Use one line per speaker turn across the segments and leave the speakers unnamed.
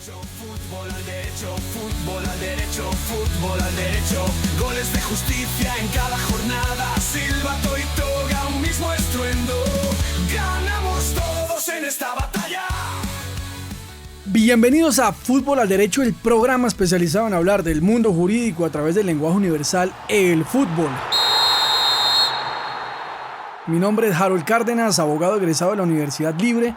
derecho, fútbol al derecho, fútbol al derecho, fútbol al derecho. Goles de justicia en cada jornada, silbato y toga, un mismo estruendo. Ganamos todos en esta batalla.
Bienvenidos a Fútbol al Derecho, el programa especializado en hablar del mundo jurídico a través del lenguaje universal, el fútbol. Mi nombre es Harold Cárdenas, abogado egresado de la Universidad Libre,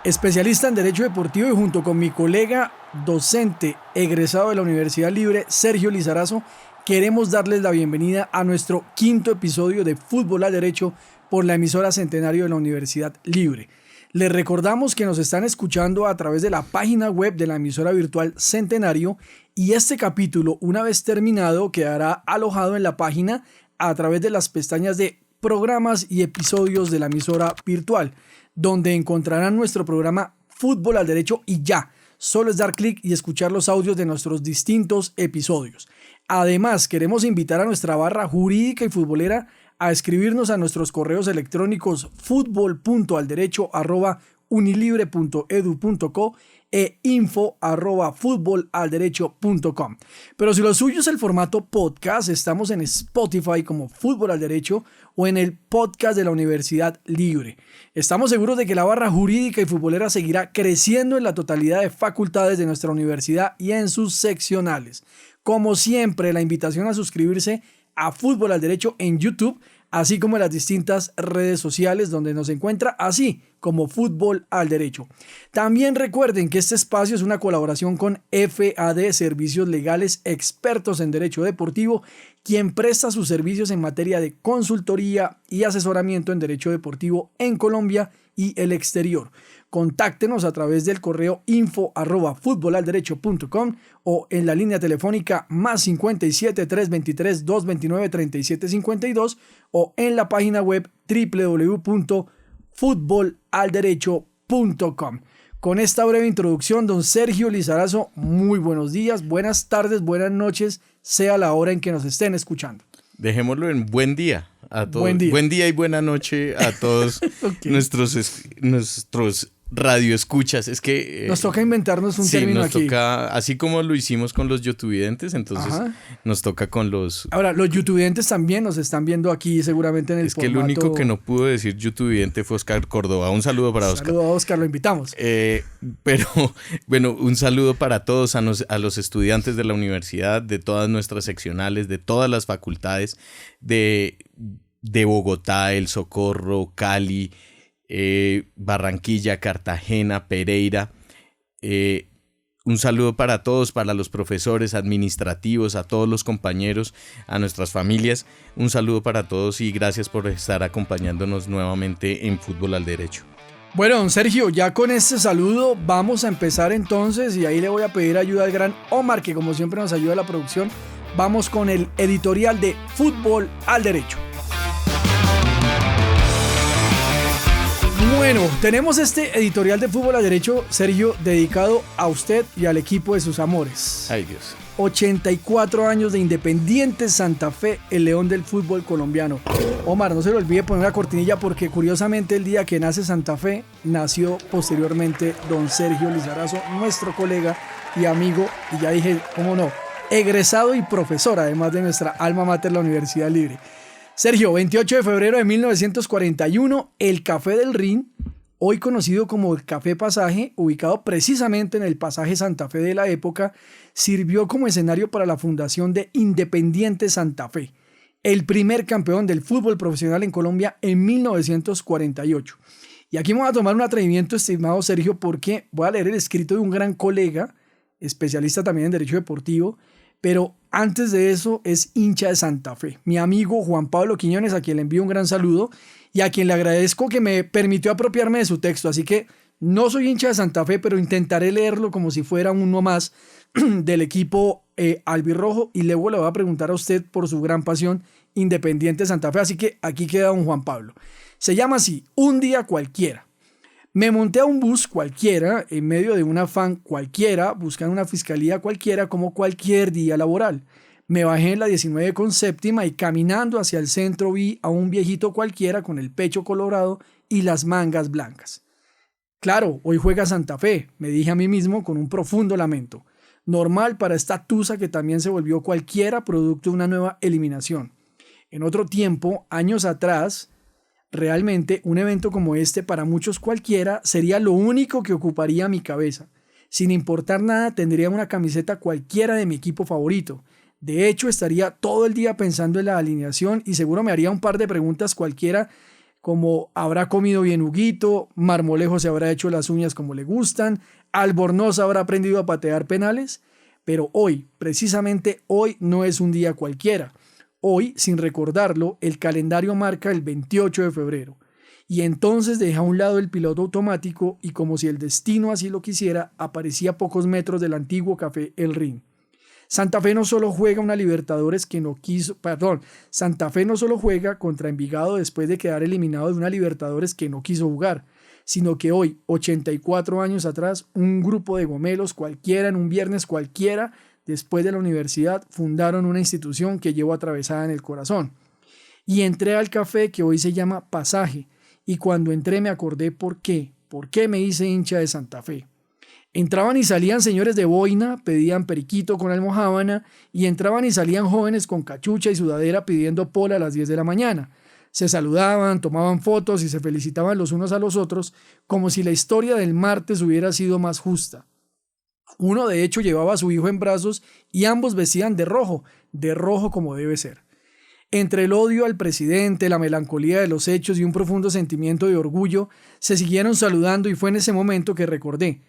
especialista en Derecho Deportivo, y junto con mi colega docente egresado de la Universidad Libre, Sergio Lizarazo, queremos darles la bienvenida a nuestro quinto episodio de Fútbol al Derecho por la emisora Centenario de la Universidad Libre. Les recordamos que nos están escuchando a través de la página web de la emisora virtual Centenario, y este capítulo, una vez terminado, quedará alojado en la página a través de las pestañas de programas y episodios de la emisora virtual, donde encontrarán nuestro programa Fútbol al Derecho y ya. Solo es dar clic y escuchar los audios de nuestros distintos episodios. Además, queremos invitar a nuestra barra jurídica y futbolera a escribirnos a nuestros correos electrónicos futbol.alderecho@unilibre.edu.co e info@futbolalderecho.com. Pero si lo suyo es el formato podcast, estamos en Spotify como Fútbol al Derecho o en el podcast de la Universidad Libre. Estamos seguros de que la barra jurídica y futbolera seguirá creciendo en la totalidad de facultades de nuestra universidad y en sus seccionales. Como siempre, la invitación a suscribirse a Fútbol al Derecho en YouTube, así como en las distintas redes sociales donde nos encuentra así como Fútbol al Derecho. También recuerden que este espacio es una colaboración con FAD Servicios Legales Expertos en Derecho Deportivo, quien presta sus servicios en materia de consultoría y asesoramiento en Derecho Deportivo en Colombia y el exterior. Contáctenos a través del correo info@futbolalderecho.com o en la línea telefónica +57 323 229 3752 o en la página web www.futbolalderecho.com. Con esta breve introducción, don Sergio Lizarazo, muy buenos días, buenas tardes, buenas noches, sea la hora en que nos estén escuchando.
Dejémoslo en buen día a todos.
Buen día
Y buena noche a todos
Okay.
nuestros radioescuchas. Es que
nos toca inventarnos un término
nos
aquí.
Toca, así como lo hicimos con los youtubidentes, entonces
Ajá.
nos toca con los...
Ahora, los youtubers también nos están viendo aquí seguramente en el
Es que
formato...
el único que no pudo decir youtuvidente fue Oscar Córdoba. Un saludo para Oscar.
Saludo a Oscar, lo invitamos.
Pero bueno, un saludo para todos, a los estudiantes de la universidad, de todas nuestras seccionales, de todas las facultades, de Bogotá, El Socorro, Cali, Barranquilla, Cartagena, Pereira. Un saludo para todos, para los profesores administrativos, a todos los compañeros, a nuestras familias. Un saludo para todos y gracias por estar acompañándonos nuevamente en Fútbol al Derecho.
Bueno, don Sergio, ya con este saludo vamos a empezar entonces, y ahí le voy a pedir ayuda al gran Omar, que como siempre nos ayuda a la producción. Vamos con el editorial de Fútbol al Derecho. Bueno, tenemos este editorial de Fútbol al Derecho, Sergio, dedicado a usted y al equipo de sus amores.
Ay, Dios.
84 años de Independiente Santa Fe, el león del fútbol colombiano. Omar, no se le olvide poner la cortinilla, porque curiosamente el día que nace Santa Fe, nació posteriormente don Sergio Lizarazo, nuestro colega y amigo, y ya dije, cómo no, egresado y profesor, además de nuestra alma mater, la Universidad Libre. Sergio, 28 de febrero de 1941, el Café del Rin, hoy conocido como el Café Pasaje, ubicado precisamente en el Pasaje Santa Fe de la época, sirvió como escenario para la fundación de Independiente Santa Fe, el primer campeón del fútbol profesional en Colombia en 1948. Y aquí me voy a tomar un atrevimiento, estimado Sergio, porque voy a leer el escrito de un gran colega, especialista también en Derecho Deportivo, pero antes de eso es hincha de Santa Fe. Mi amigo Juan Pablo Quiñones, a quien le envío un gran saludo y a quien le agradezco que me permitió apropiarme de su texto. Así que no soy hincha de Santa Fe, pero intentaré leerlo como si fuera uno más del equipo albirrojo, y luego le voy a preguntar a usted por su gran pasión Independiente Santa Fe. Así que aquí queda don Juan Pablo. Se llama así: un día cualquiera. Me monté a un bus cualquiera, en medio de un afán cualquiera, buscando una fiscalía cualquiera, como cualquier día laboral. Me bajé en la 19 con séptima y caminando hacia el centro vi a un viejito cualquiera con el pecho colorado y las mangas blancas. Claro, hoy juega Santa Fe, me dije a mí mismo con un profundo lamento. Normal para esta tusa que también se volvió cualquiera producto de una nueva eliminación. En otro tiempo, años atrás, realmente un evento como este para muchos cualquiera sería lo único que ocuparía mi cabeza. Sin importar nada, tendría una camiseta cualquiera de mi equipo favorito. De hecho, estaría todo el día pensando en la alineación y seguro me haría un par de preguntas cualquiera como ¿habrá comido bien Huguito? ¿Marmolejo se habrá hecho las uñas como le gustan? ¿Albornoz habrá aprendido a patear penales? Pero hoy, precisamente hoy, no es un día cualquiera. Hoy, sin recordarlo, el calendario marca el 28 de febrero. Y entonces deja a un lado el piloto automático y como si el destino así lo quisiera, aparecía a pocos metros del antiguo Café El Rin. Santa Fe no solo juega una Libertadores que no quiso, Santa Fe no solo juega contra Envigado después de quedar eliminado de una Libertadores que no quiso jugar, sino que hoy, 84 años atrás, un grupo de gomelos cualquiera en un viernes cualquiera, después de la universidad, fundaron una institución que llevo atravesada en el corazón. Y entré al café que hoy se llama Pasaje, y cuando entré me acordé por qué me hice hincha de Santa Fe. Entraban y salían señores de boina, pedían periquito con almojábana, y entraban y salían jóvenes con cachucha y sudadera pidiendo pola a las 10 de la mañana. Se saludaban, tomaban fotos y se felicitaban los unos a los otros, como si la historia del martes hubiera sido más justa. Uno de hecho llevaba a su hijo en brazos y ambos vestían de rojo como debe ser. Entre el odio al presidente, la melancolía de los hechos y un profundo sentimiento de orgullo, se siguieron saludando y fue en ese momento que recordé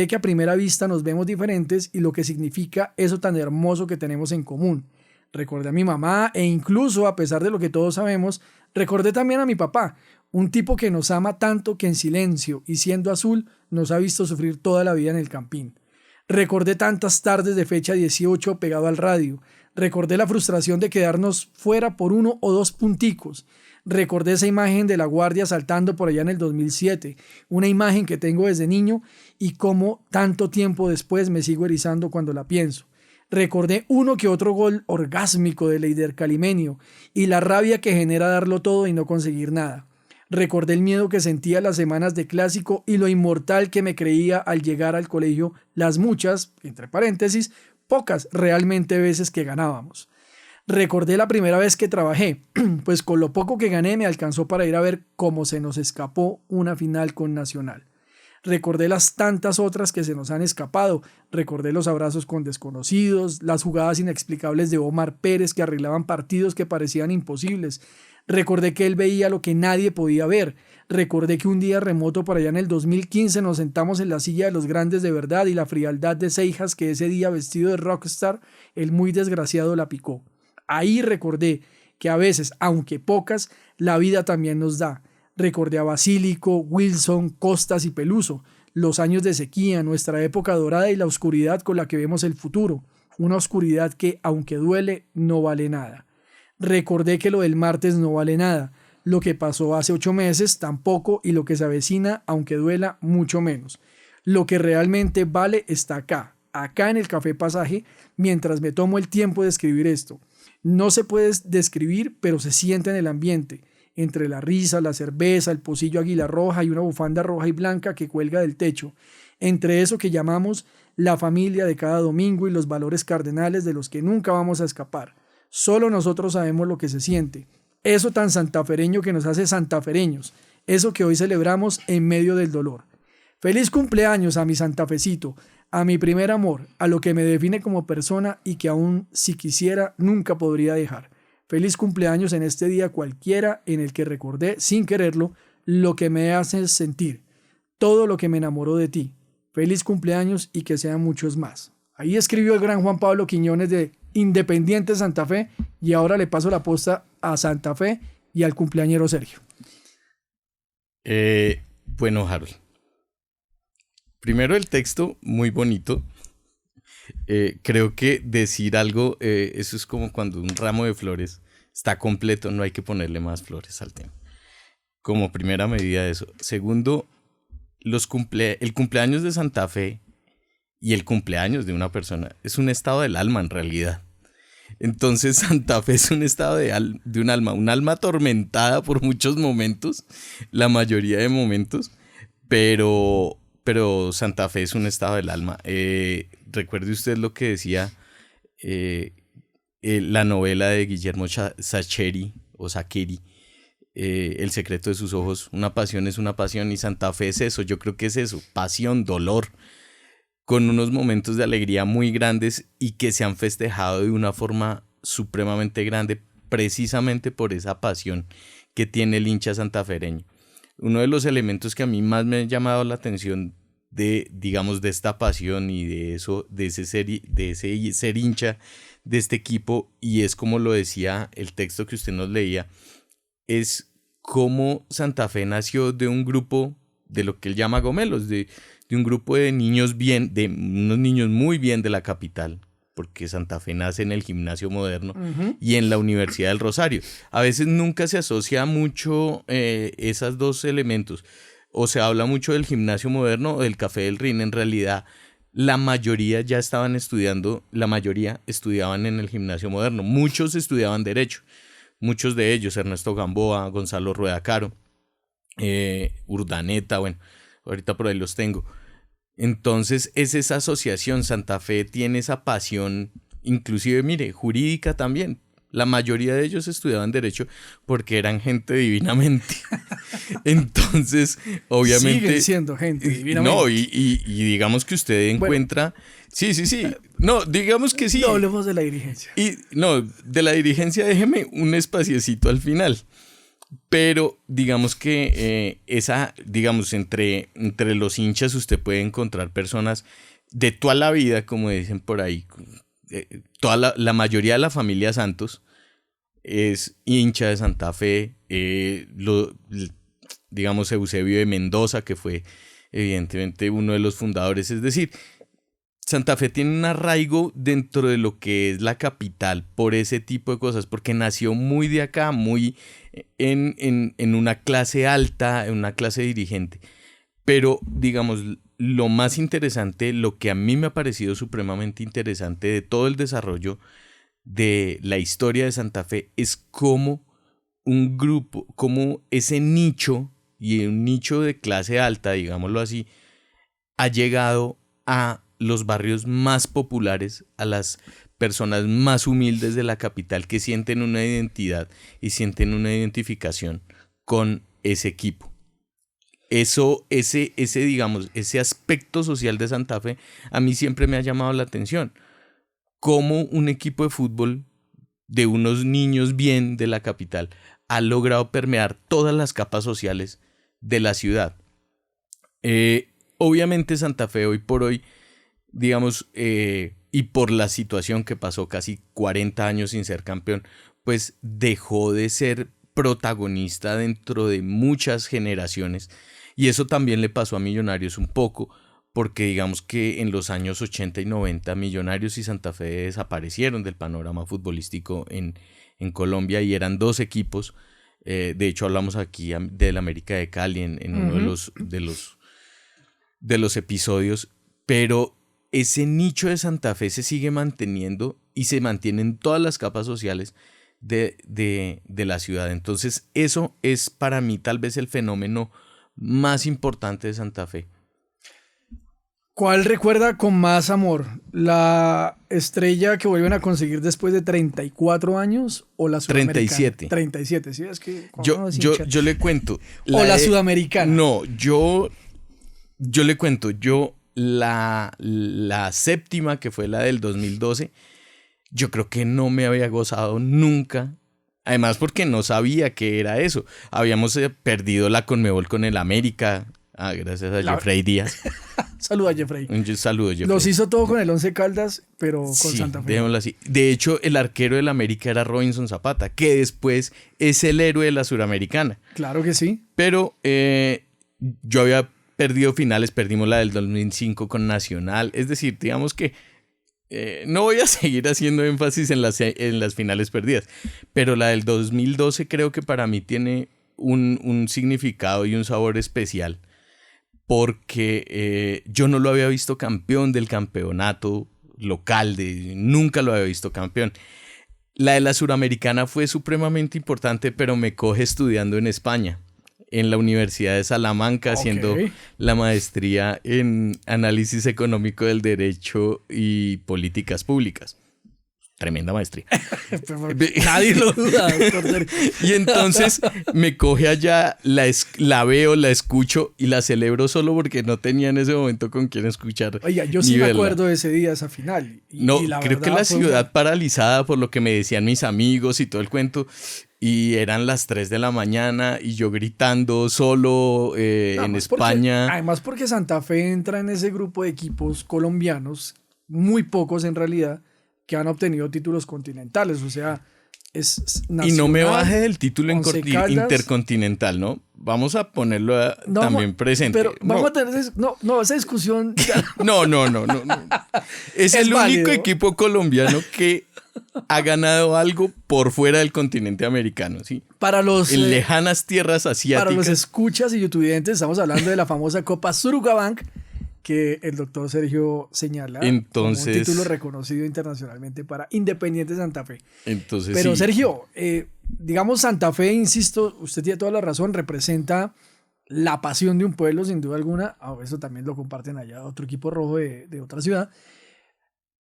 que a primera vista nos vemos diferentes y lo que significa eso tan hermoso que tenemos en común. Recordé a mi mamá e incluso, a pesar de lo que todos sabemos, recordé también a mi papá, un tipo que nos ama tanto que en silencio y siendo azul nos ha visto sufrir toda la vida en el Campín. Recordé tantas tardes de fecha 18 pegado al radio. Recordé la frustración de quedarnos fuera por 1 o 2 punticos. Recordé esa imagen de la Guardia saltando por allá en el 2007, una imagen que tengo desde niño y cómo tanto tiempo después me sigo erizando cuando la pienso. Recordé uno que otro gol orgásmico de Leider Calimenio y la rabia que genera darlo todo y no conseguir nada. Recordé el miedo que sentía las semanas de clásico y lo inmortal que me creía al llegar al colegio las muchas, entre paréntesis, pocas realmente veces que ganábamos. Recordé la primera vez que trabajé, pues con lo poco que gané me alcanzó para ir a ver cómo se nos escapó una final con Nacional. Recordé las tantas otras que se nos han escapado. Recordé los abrazos con desconocidos, las jugadas inexplicables de Omar Pérez que arreglaban partidos que parecían imposibles. Recordé que él veía lo que nadie podía ver. Recordé que un día remoto por allá en el 2015 nos sentamos en la silla de los grandes de verdad y la frialdad de Seijas que ese día vestido de rockstar, el muy desgraciado la picó. Ahí recordé que a veces, aunque pocas, la vida también nos da. Recordé a Basílico, Wilson, Costas y Peluso, los años de sequía, nuestra época dorada y la oscuridad con la que vemos el futuro. Una oscuridad que, aunque duele, no vale nada. Recordé que lo del martes no vale nada. Lo que pasó hace 8 meses tampoco y lo que se avecina, aunque duela, mucho menos. Lo que realmente vale está acá en el Café Pasaje, mientras me tomo el tiempo de escribir esto. No se puede describir, pero se siente en el ambiente, entre la risa, la cerveza, el pocillo águila roja y una bufanda roja y blanca que cuelga del techo, entre eso que llamamos la familia de cada domingo y los valores cardenales de los que nunca vamos a escapar. Solo nosotros sabemos lo que se siente, eso tan santafereño que nos hace santafereños, eso que hoy celebramos en medio del dolor. Feliz cumpleaños a mi santafecito, a mi primer amor, a lo que me define como persona y que aún si quisiera nunca podría dejar. Feliz cumpleaños en este día cualquiera en el que recordé, sin quererlo, lo que me hace sentir, todo lo que me enamoró de ti. Feliz cumpleaños y que sean muchos más. Ahí escribió el gran Juan Pablo Quiñones de Independiente Santa Fe y ahora le paso la posta a Santa Fe y al cumpleañero Sergio.
Bueno, Harold. Primero el texto, muy bonito. Creo que decir algo, eso es como cuando un ramo de flores está completo, no hay que ponerle más flores al tema. Como primera medida de eso. Segundo, el cumpleaños de Santa Fe y el cumpleaños de una persona es un estado del alma en realidad. Entonces Santa Fe es un estado de un alma atormentada por muchos momentos, la mayoría de momentos, pero Santa Fe es un estado del alma. Recuerde usted lo que decía la novela de Guillermo Sacheri, o Saccheri, El secreto de sus ojos. Una pasión es una pasión, y Santa Fe es eso. Yo creo que es eso, pasión, dolor, con unos momentos de alegría muy grandes y que se han festejado de una forma supremamente grande, precisamente por esa pasión que tiene el hincha santafereño. Uno de los elementos que a mí más me ha llamado la atención de esta pasión y de ese ser hincha de este equipo, y es como lo decía el texto que usted nos leía, es cómo Santa Fe nació de un grupo, de lo que él llama gomelos, de un grupo de niños de unos niños muy bien de la capital, porque Santa Fe nace en el Gimnasio Moderno y en la Universidad del Rosario. A veces nunca se asocia mucho esos dos elementos, o se habla mucho del Gimnasio Moderno o del Café del Rin. En realidad, la mayoría ya estaban estudiando, la mayoría estudiaban en el Gimnasio Moderno. Muchos estudiaban Derecho, muchos de ellos, Ernesto Gamboa, Gonzalo Rueda Caro, Urdaneta, bueno, ahorita por ahí los tengo. Entonces es esa asociación. Santa Fe tiene esa pasión, inclusive, mire, jurídica también. La mayoría de ellos estudiaban Derecho porque eran gente divinamente. Entonces, obviamente...
Siguen siendo gente divinamente.
No, y digamos que usted encuentra... Bueno, sí. No, digamos que sí.
No hablemos de la dirigencia.
De la dirigencia déjeme un espaciecito al final. Pero digamos que entre los hinchas usted puede encontrar personas de toda la vida, como dicen por ahí. La mayoría de la familia Santos es hincha de Santa Fe. Digamos Eusebio de Mendoza, que fue evidentemente uno de los fundadores. Es decir, Santa Fe tiene un arraigo dentro de lo que es la capital por ese tipo de cosas, porque nació muy de acá, muy en una clase alta, en una clase dirigente. Pero, digamos, lo más interesante, lo que a mí me ha parecido supremamente interesante de todo el desarrollo de la historia de Santa Fe, es cómo un grupo, cómo ese nicho, y un nicho de clase alta, digámoslo así, ha llegado a los barrios más populares, a las personas más humildes de la capital, que sienten una identidad y sienten una identificación con ese equipo. Ese aspecto social de Santa Fe a mí siempre me ha llamado la atención. Cómo un equipo de fútbol de unos niños bien de la capital ha logrado permear todas las capas sociales de la ciudad. Obviamente Santa Fe hoy por hoy, digamos, y por la situación que pasó casi 40 años sin ser campeón, pues dejó de ser protagonista dentro de muchas generaciones, y eso también le pasó a Millonarios un poco, porque digamos que en los años 80 y 90 Millonarios y Santa Fe desaparecieron del panorama futbolístico en Colombia, y eran dos equipos. De hecho hablamos aquí del América de Cali en uno de los episodios, pero ese nicho de Santa Fe se sigue manteniendo y se mantiene en todas las capas sociales de la ciudad. Entonces eso es para mí tal vez el fenómeno más importante de Santa Fe.
¿Cuál recuerda con más amor? ¿La estrella que vuelven a conseguir después de 34 años o la sudamericana?
37.
37, ¿sí? Es que
yo le cuento.
¿O la sudamericana?
No, yo le cuento. La séptima, que fue la del 2012, yo creo que no me había gozado nunca. Además porque no sabía qué era eso. Habíamos perdido la Conmebol con el América. Gracias a Jeffrey Díaz.
Saludo a Jeffrey.
Un saludo, Jeffrey.
Los hizo todo con el Once Caldas, pero con Santa Fe.
Dejémoslo así. De hecho, el arquero del América era Robinson Zapata, que después es el héroe de la Suramericana.
Claro que sí.
Pero yo había perdido finales, perdimos la del 2005 con Nacional. Es decir, digamos que no voy a seguir haciendo énfasis en las finales perdidas, pero la del 2012 creo que para mí tiene un significado y un sabor especial, porque yo no lo había visto campeón del campeonato local, nunca lo había visto campeón. La de la Suramericana fue supremamente importante, pero me coge estudiando en España. en la Universidad de Salamanca haciendo la maestría en análisis económico del derecho y políticas públicas. Tremenda maestría.
Nadie lo duda, doctor Sergio.
Y entonces me coge allá, la veo, la escucho y la celebro solo porque no tenía en ese momento con quién escuchar.
Oiga, yo sí me acuerdo de ese día, esa final.
Creo que la ciudad paralizada por lo que me decían mis amigos y todo el cuento. Y eran las 3 de la mañana y yo gritando solo en España.
Además porque Santa Fe entra en ese grupo de equipos colombianos, muy pocos en realidad, que han obtenido títulos continentales, o sea, es nacional.
Y no me baje del título intercontinental, ¿no? Vamos a ponerlo también presente.
Pero vamos a tener esa discusión.
No. Es el único equipo colombiano que ha ganado algo por fuera del continente americano, ¿sí? En lejanas tierras asiáticas.
Para los escuchas y youtubers, estamos hablando de la famosa Copa Surugabank, que el doctor Sergio señala como un título reconocido internacionalmente para Independiente Santa Fe. Pero Sergio, digamos Santa Fe, insisto, usted tiene toda la razón, representa la pasión de un pueblo sin duda alguna. Eso también lo comparten allá otro equipo rojo de otra ciudad.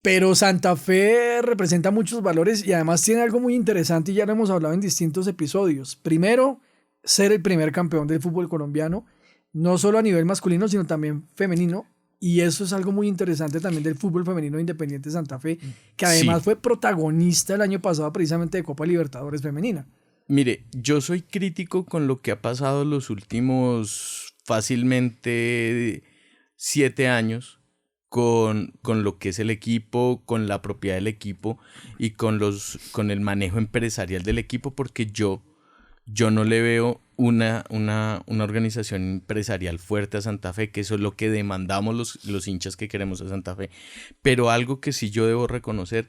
Pero Santa Fe representa muchos valores y además tiene algo muy interesante y ya lo hemos hablado en distintos episodios. Primero, ser el primer campeón del fútbol colombiano, no solo a nivel masculino, sino también femenino. Y eso es algo muy interesante también del fútbol femenino de Independiente Santa Fe, que además fue protagonista el año pasado precisamente de Copa Libertadores femenina.
Mire, yo soy crítico con lo que ha pasado los últimos fácilmente 7 años con lo que es el equipo, con la propiedad del equipo y con el manejo empresarial del equipo, porque yo no le veo una organización empresarial fuerte a Santa Fe, que eso es lo que demandamos los hinchas que queremos a Santa Fe. Pero algo que sí yo debo reconocer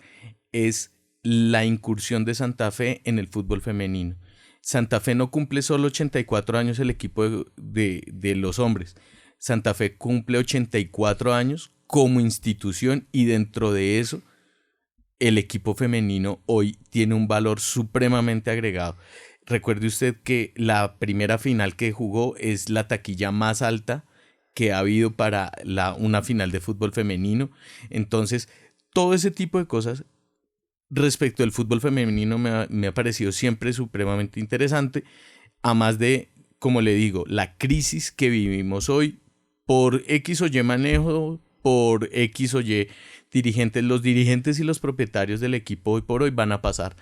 es la incursión de Santa Fe en el fútbol femenino. Santa Fe no cumple solo 84 años el equipo de los hombres. Santa Fe cumple 84 años como institución y dentro de eso el equipo femenino hoy tiene un valor supremamente agregado. Recuerde usted que la primera final que jugó es la taquilla más alta que ha habido para una final de fútbol femenino. Entonces, todo ese tipo de cosas respecto al fútbol femenino me ha parecido siempre supremamente interesante. Además de, como le digo, la crisis que vivimos hoy por X o Y manejo, por X o Y dirigentes. Los dirigentes y los propietarios del equipo hoy por hoy van a pasar,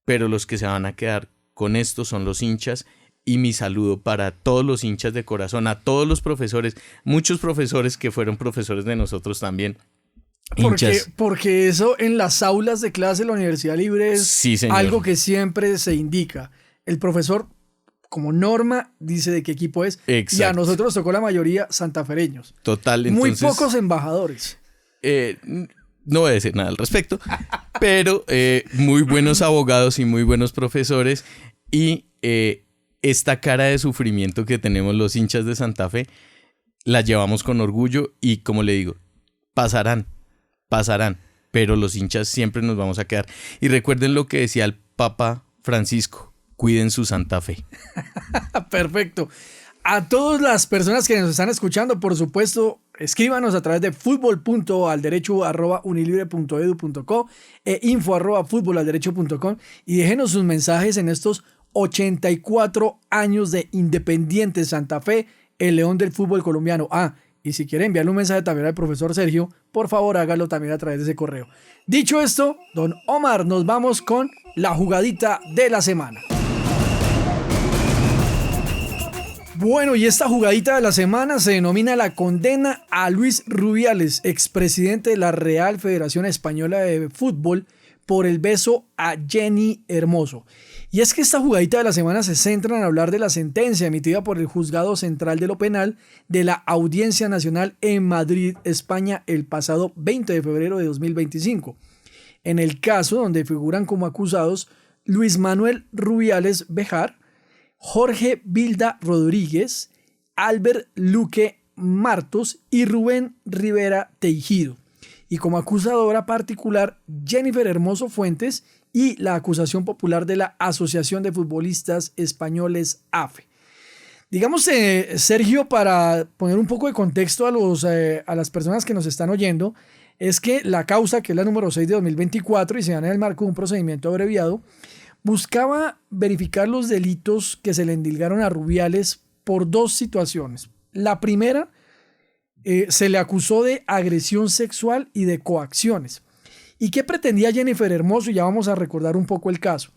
pero los que se van a quedar con esto son los hinchas, y mi saludo para todos los hinchas de corazón, a todos los profesores, muchos profesores que fueron profesores de nosotros también.
Porque eso en las aulas de clase de la Universidad Libre es algo que siempre se indica. El profesor, como norma, dice de qué equipo es. Exacto. Y a nosotros nos tocó la mayoría santafereños.
Total. Entonces,
muy pocos embajadores.
No voy a decir nada al respecto, pero muy buenos abogados y muy buenos profesores, y esta cara de sufrimiento que tenemos los hinchas de Santa Fe la llevamos con orgullo y, como le digo, pasarán, pero los hinchas siempre nos vamos a quedar. Y recuerden lo que decía el Papa Francisco: cuiden su Santa Fe.
Perfecto. A todas las personas que nos están escuchando, por supuesto, escríbanos a través de fútbol.alderecho@unilibre.edu.co e info@futbolalderecho.com y déjenos sus mensajes en estos 84 años de Independiente Santa Fe, el león del fútbol colombiano. Y si quiere enviarle un mensaje también al profesor Sergio, por favor hágalo también a través de ese correo. Dicho esto, don Omar, nos vamos con la jugadita de la semana. Bueno, y esta jugadita de la semana se denomina la condena a Luis Rubiales, expresidente de la Real Federación Española de Fútbol, por el beso a Jenny Hermoso. Y es que esta jugadita de la semana se centra en hablar de la sentencia emitida por el Juzgado Central de lo Penal de la Audiencia Nacional en Madrid, España, el pasado 20 de febrero de 2025. En el caso donde figuran como acusados Luis Manuel Rubiales Bejar, Jorge Vilda Rodríguez, Albert Luque Martos y Rubén Rivera Teijido. Y como acusadora particular, Jennifer Hermoso Fuentes y la acusación popular de la Asociación de Futbolistas Españoles, AFE. Digamos, Sergio, para poner un poco de contexto a las personas que nos están oyendo, es que la causa, que es la número 6 de 2024 y se da en el marco de un procedimiento abreviado, buscaba verificar los delitos que se le endilgaron a Rubiales por dos situaciones. La primera, se le acusó de agresión sexual y de coacciones. ¿Y qué pretendía Jennifer Hermoso? Y ya vamos a recordar un poco el caso.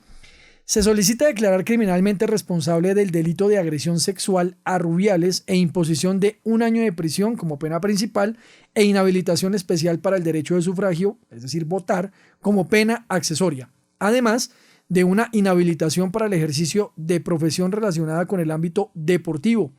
Se solicita declarar criminalmente responsable del delito de agresión sexual a Rubiales e imposición de 1 año de prisión como pena principal e inhabilitación especial para el derecho de sufragio, es decir, votar, como pena accesoria. Además de una inhabilitación para el ejercicio de profesión relacionada con el ámbito deportivo.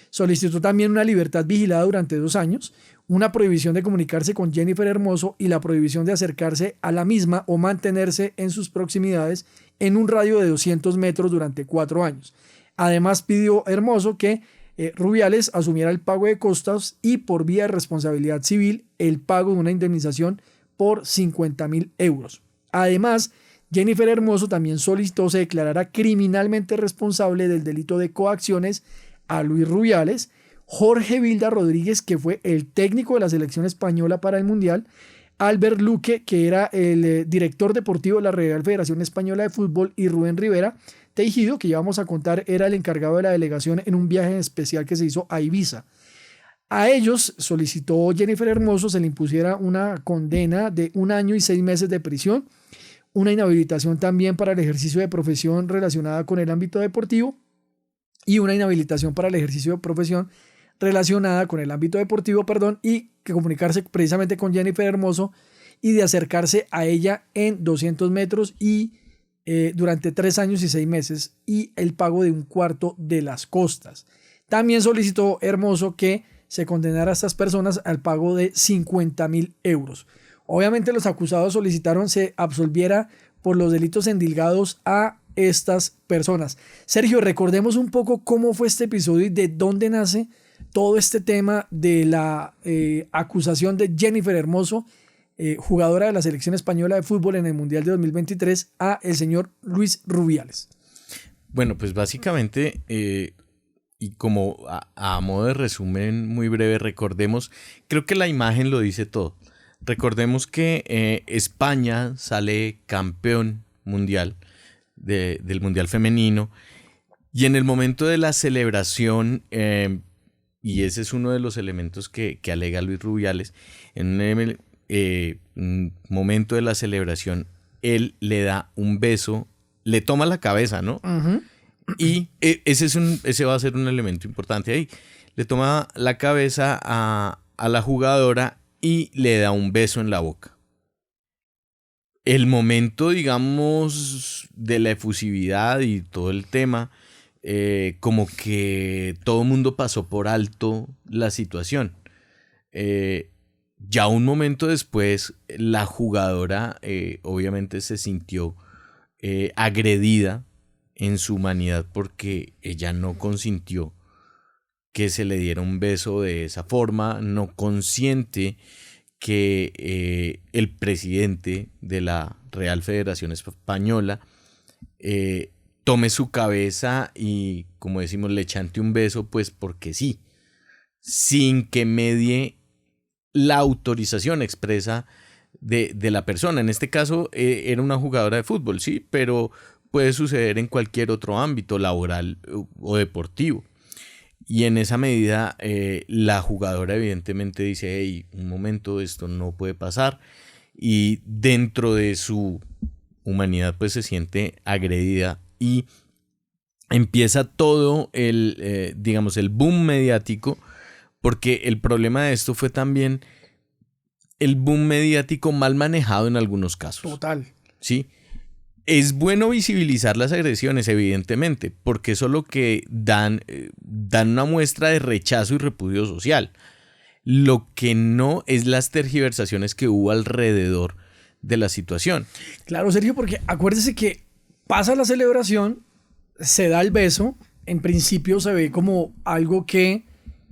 Solicitó también una libertad vigilada durante 2 años, una prohibición de comunicarse con Jennifer Hermoso y la prohibición de acercarse a la misma o mantenerse en sus proximidades en un radio de 200 metros durante 4 años. Además pidió Hermoso que Rubiales asumiera el pago de costas y por vía de responsabilidad civil el pago de una indemnización por 50.000 euros. Además, Jennifer Hermoso también solicitó se declarara criminalmente responsable del delito de coacciones a Luis Rubiales, Jorge Vilda Rodríguez, que fue el técnico de la selección española para el Mundial, Albert Luque, que era el director deportivo de la Real Federación Española de Fútbol, y Rubén Rivera Tejido, que ya vamos a contar, era el encargado de la delegación en un viaje especial que se hizo a Ibiza. A ellos solicitó Jennifer Hermoso se le impusiera una condena de 1 año y 6 meses de prisión, una inhabilitación también para el ejercicio de profesión relacionada con el ámbito deportivo y una inhabilitación para el ejercicio de profesión relacionada con el ámbito deportivo, y que comunicarse precisamente con Jennifer Hermoso y de acercarse a ella en 200 metros y durante 3 años y 6 meses y el pago de 1/4 de las costas. También solicitó Hermoso que se condenara a estas personas al pago de 50.000 euros. Obviamente los acusados solicitaron se absolviera por los delitos endilgados a estas personas. Sergio, recordemos un poco cómo fue este episodio y de dónde nace todo este tema de la acusación de Jennifer Hermoso, jugadora de la selección española de fútbol en el Mundial de 2023, a el señor Luis Rubiales.
Bueno, pues básicamente, y como a modo de resumen muy breve, recordemos, creo que la imagen lo dice todo. Recordemos que España sale campeón mundial del Mundial Femenino y en el momento de la celebración, y ese es uno de los elementos que alega Luis Rubiales, en un momento de la celebración, él le da un beso, le toma la cabeza, ¿no? Uh-huh. Y ese va a ser un elemento importante ahí. Le toma la cabeza a la jugadora y le da un beso en la boca. El momento, digamos, de la efusividad y todo el tema, como que todo el mundo pasó por alto la situación. Ya un momento después, la jugadora obviamente se sintió agredida en su humanidad porque ella no consintió que se le diera un beso de esa forma, no consiente que el presidente de la Real Federación Española tome su cabeza y, como decimos, le chante un beso, pues porque sí, sin que medie la autorización expresa de la persona. En este caso era una jugadora de fútbol, sí, pero puede suceder en cualquier otro ámbito laboral o deportivo. Y en esa medida la jugadora evidentemente dice, hey, un momento, esto no puede pasar. Y dentro de su humanidad pues se siente agredida y empieza todo el boom mediático, porque el problema de esto fue también el boom mediático mal manejado en algunos casos.
Total.
Sí. Es bueno visibilizar las agresiones, evidentemente, porque eso es lo que dan una muestra de rechazo y repudio social. Lo que no es las tergiversaciones que hubo alrededor de la situación.
Claro, Sergio, porque acuérdese que pasa la celebración, se da el beso, en principio se ve como algo que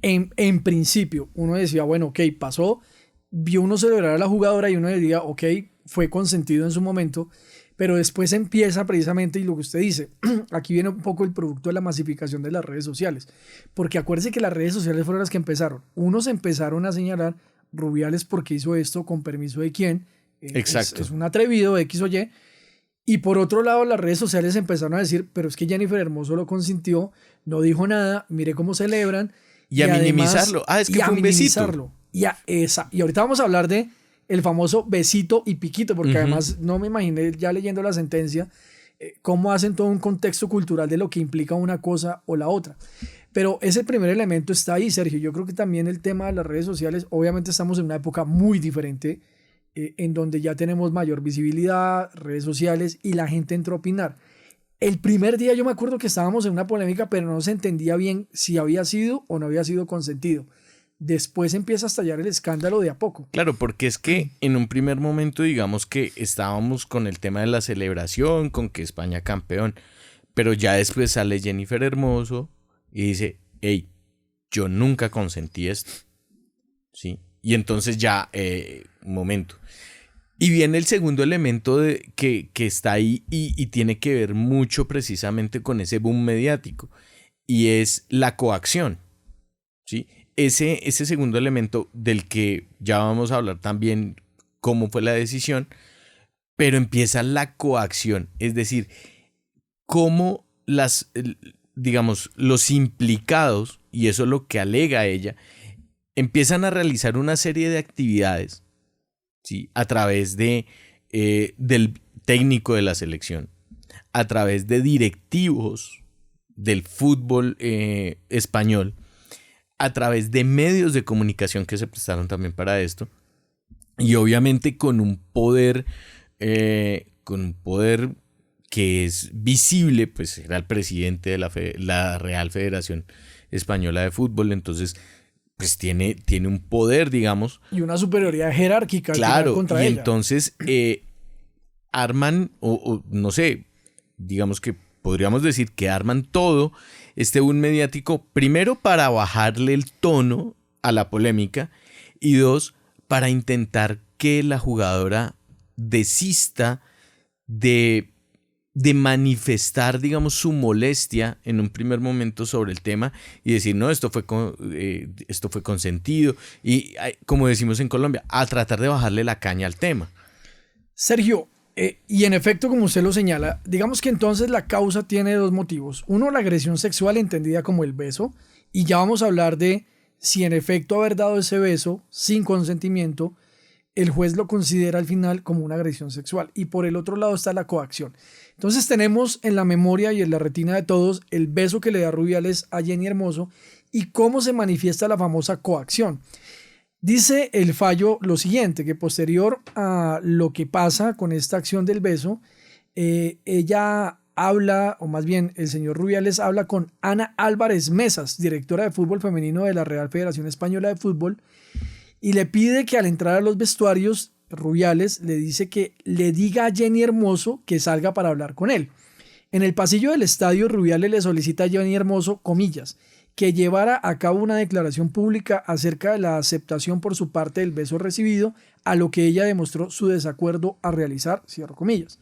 en principio uno decía, bueno, ok, pasó, vio uno celebrar a la jugadora y uno diría, ok, fue consentido en su momento. Pero después empieza precisamente, y lo que usted dice, aquí viene un poco el producto de la masificación de las redes sociales, porque acuérdese que las redes sociales fueron las que empezaron. Unos empezaron a señalar Rubiales porque hizo esto, con permiso de quién,
Exacto.
es un atrevido, X o Y. Y por otro lado, las redes sociales empezaron a decir, pero es que Jennifer Hermoso lo consintió, no dijo nada, mire cómo celebran.
Y a
además,
minimizarlo. Es que fue un besito.
Y ahorita vamos a hablar de el famoso besito y piquito, porque además no me imaginé ya leyendo la sentencia cómo hacen todo un contexto cultural de lo que implica una cosa o la otra. Pero ese primer elemento está ahí, Sergio. Yo creo que también el tema de las redes sociales, obviamente estamos en una época muy diferente, en donde ya tenemos mayor visibilidad, redes sociales, y la gente entró a opinar. El primer día yo me acuerdo que estábamos en una polémica, pero no se entendía bien si había sido o no había sido consentido. Después empieza a estallar el escándalo de a poco.
Claro, porque es que en un primer momento, digamos que estábamos con el tema de la celebración, con que España campeón, pero ya después sale Jennifer Hermoso y dice, hey, yo nunca consentí esto, ¿sí? Y entonces ya, un momento. Y viene el segundo elemento que está ahí y tiene que ver mucho precisamente con ese boom mediático, y es la coacción, ¿sí? Ese segundo elemento del que ya vamos a hablar también cómo fue la decisión, pero empieza la coacción, es decir, cómo digamos, los implicados, y eso es lo que alega ella, empiezan a realizar una serie de actividades, ¿sí? A través del técnico de la selección, a través de directivos del fútbol español, a través de medios de comunicación que se prestaron también para esto, y obviamente con un poder que es visible, pues era el presidente de la Real Federación Española de Fútbol, entonces pues tiene un poder, digamos.
Y una superioridad jerárquica.
Claro,
contra
y
ella.
entonces arman, o no sé, digamos que podríamos decir que arman todo este boom mediático, primero para bajarle el tono a la polémica, y dos, para intentar que la jugadora desista de manifestar, digamos, su molestia en un primer momento sobre el tema y decir, no, esto fue consentido, y como decimos en Colombia, a tratar de bajarle la caña al tema.
Sergio, y en efecto, como usted lo señala, digamos que entonces la causa tiene dos motivos. Uno, la agresión sexual entendida como el beso, y ya vamos a hablar de si en efecto haber dado ese beso sin consentimiento, el juez lo considera al final como una agresión sexual. Y por el otro lado está la coacción. Entonces tenemos en la memoria y en la retina de todos el beso que le da Rubiales a Jenny Hermoso y cómo se manifiesta la famosa coacción. Dice el fallo lo siguiente, que posterior a lo que pasa con esta acción del beso, ella habla, o más bien el señor Rubiales habla con Ana Álvarez Mesas, directora de fútbol femenino de la Real Federación Española de Fútbol, y le pide que al entrar a los vestuarios, Rubiales le dice que le diga a Jenny Hermoso que salga para hablar con él. En el pasillo del estadio, Rubiales le solicita a Jenny Hermoso, comillas, que llevara a cabo una declaración pública acerca de la aceptación por su parte del beso recibido, a lo que ella demostró su desacuerdo a realizar, cierro comillas.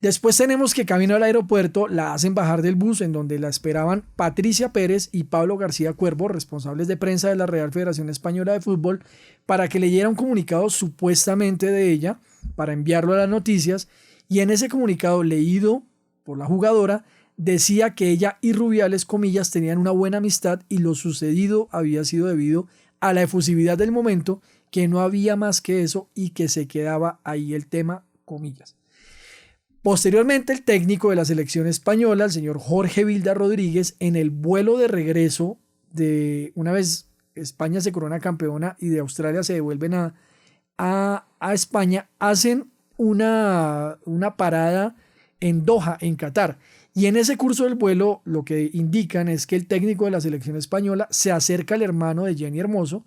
Después tenemos que camino al aeropuerto la hacen bajar del bus, en donde la esperaban Patricia Pérez y Pablo García Cuervo, responsables de prensa de la Real Federación Española de Fútbol, para que leyera un comunicado supuestamente de ella, para enviarlo a las noticias, y en ese comunicado leído por la jugadora, decía que ella y Rubiales, comillas, tenían una buena amistad y lo sucedido había sido debido a la efusividad del momento, que no había más que eso y que se quedaba ahí el tema, comillas. Posteriormente, el técnico de la selección española, el señor Jorge Vilda Rodríguez, en el vuelo de regreso de una vez España se corona campeona y de Australia se devuelven a España, hacen una parada en Doha, en Qatar. Y en ese curso del vuelo lo que indican es que el técnico de la selección española se acerca al hermano de Jenny Hermoso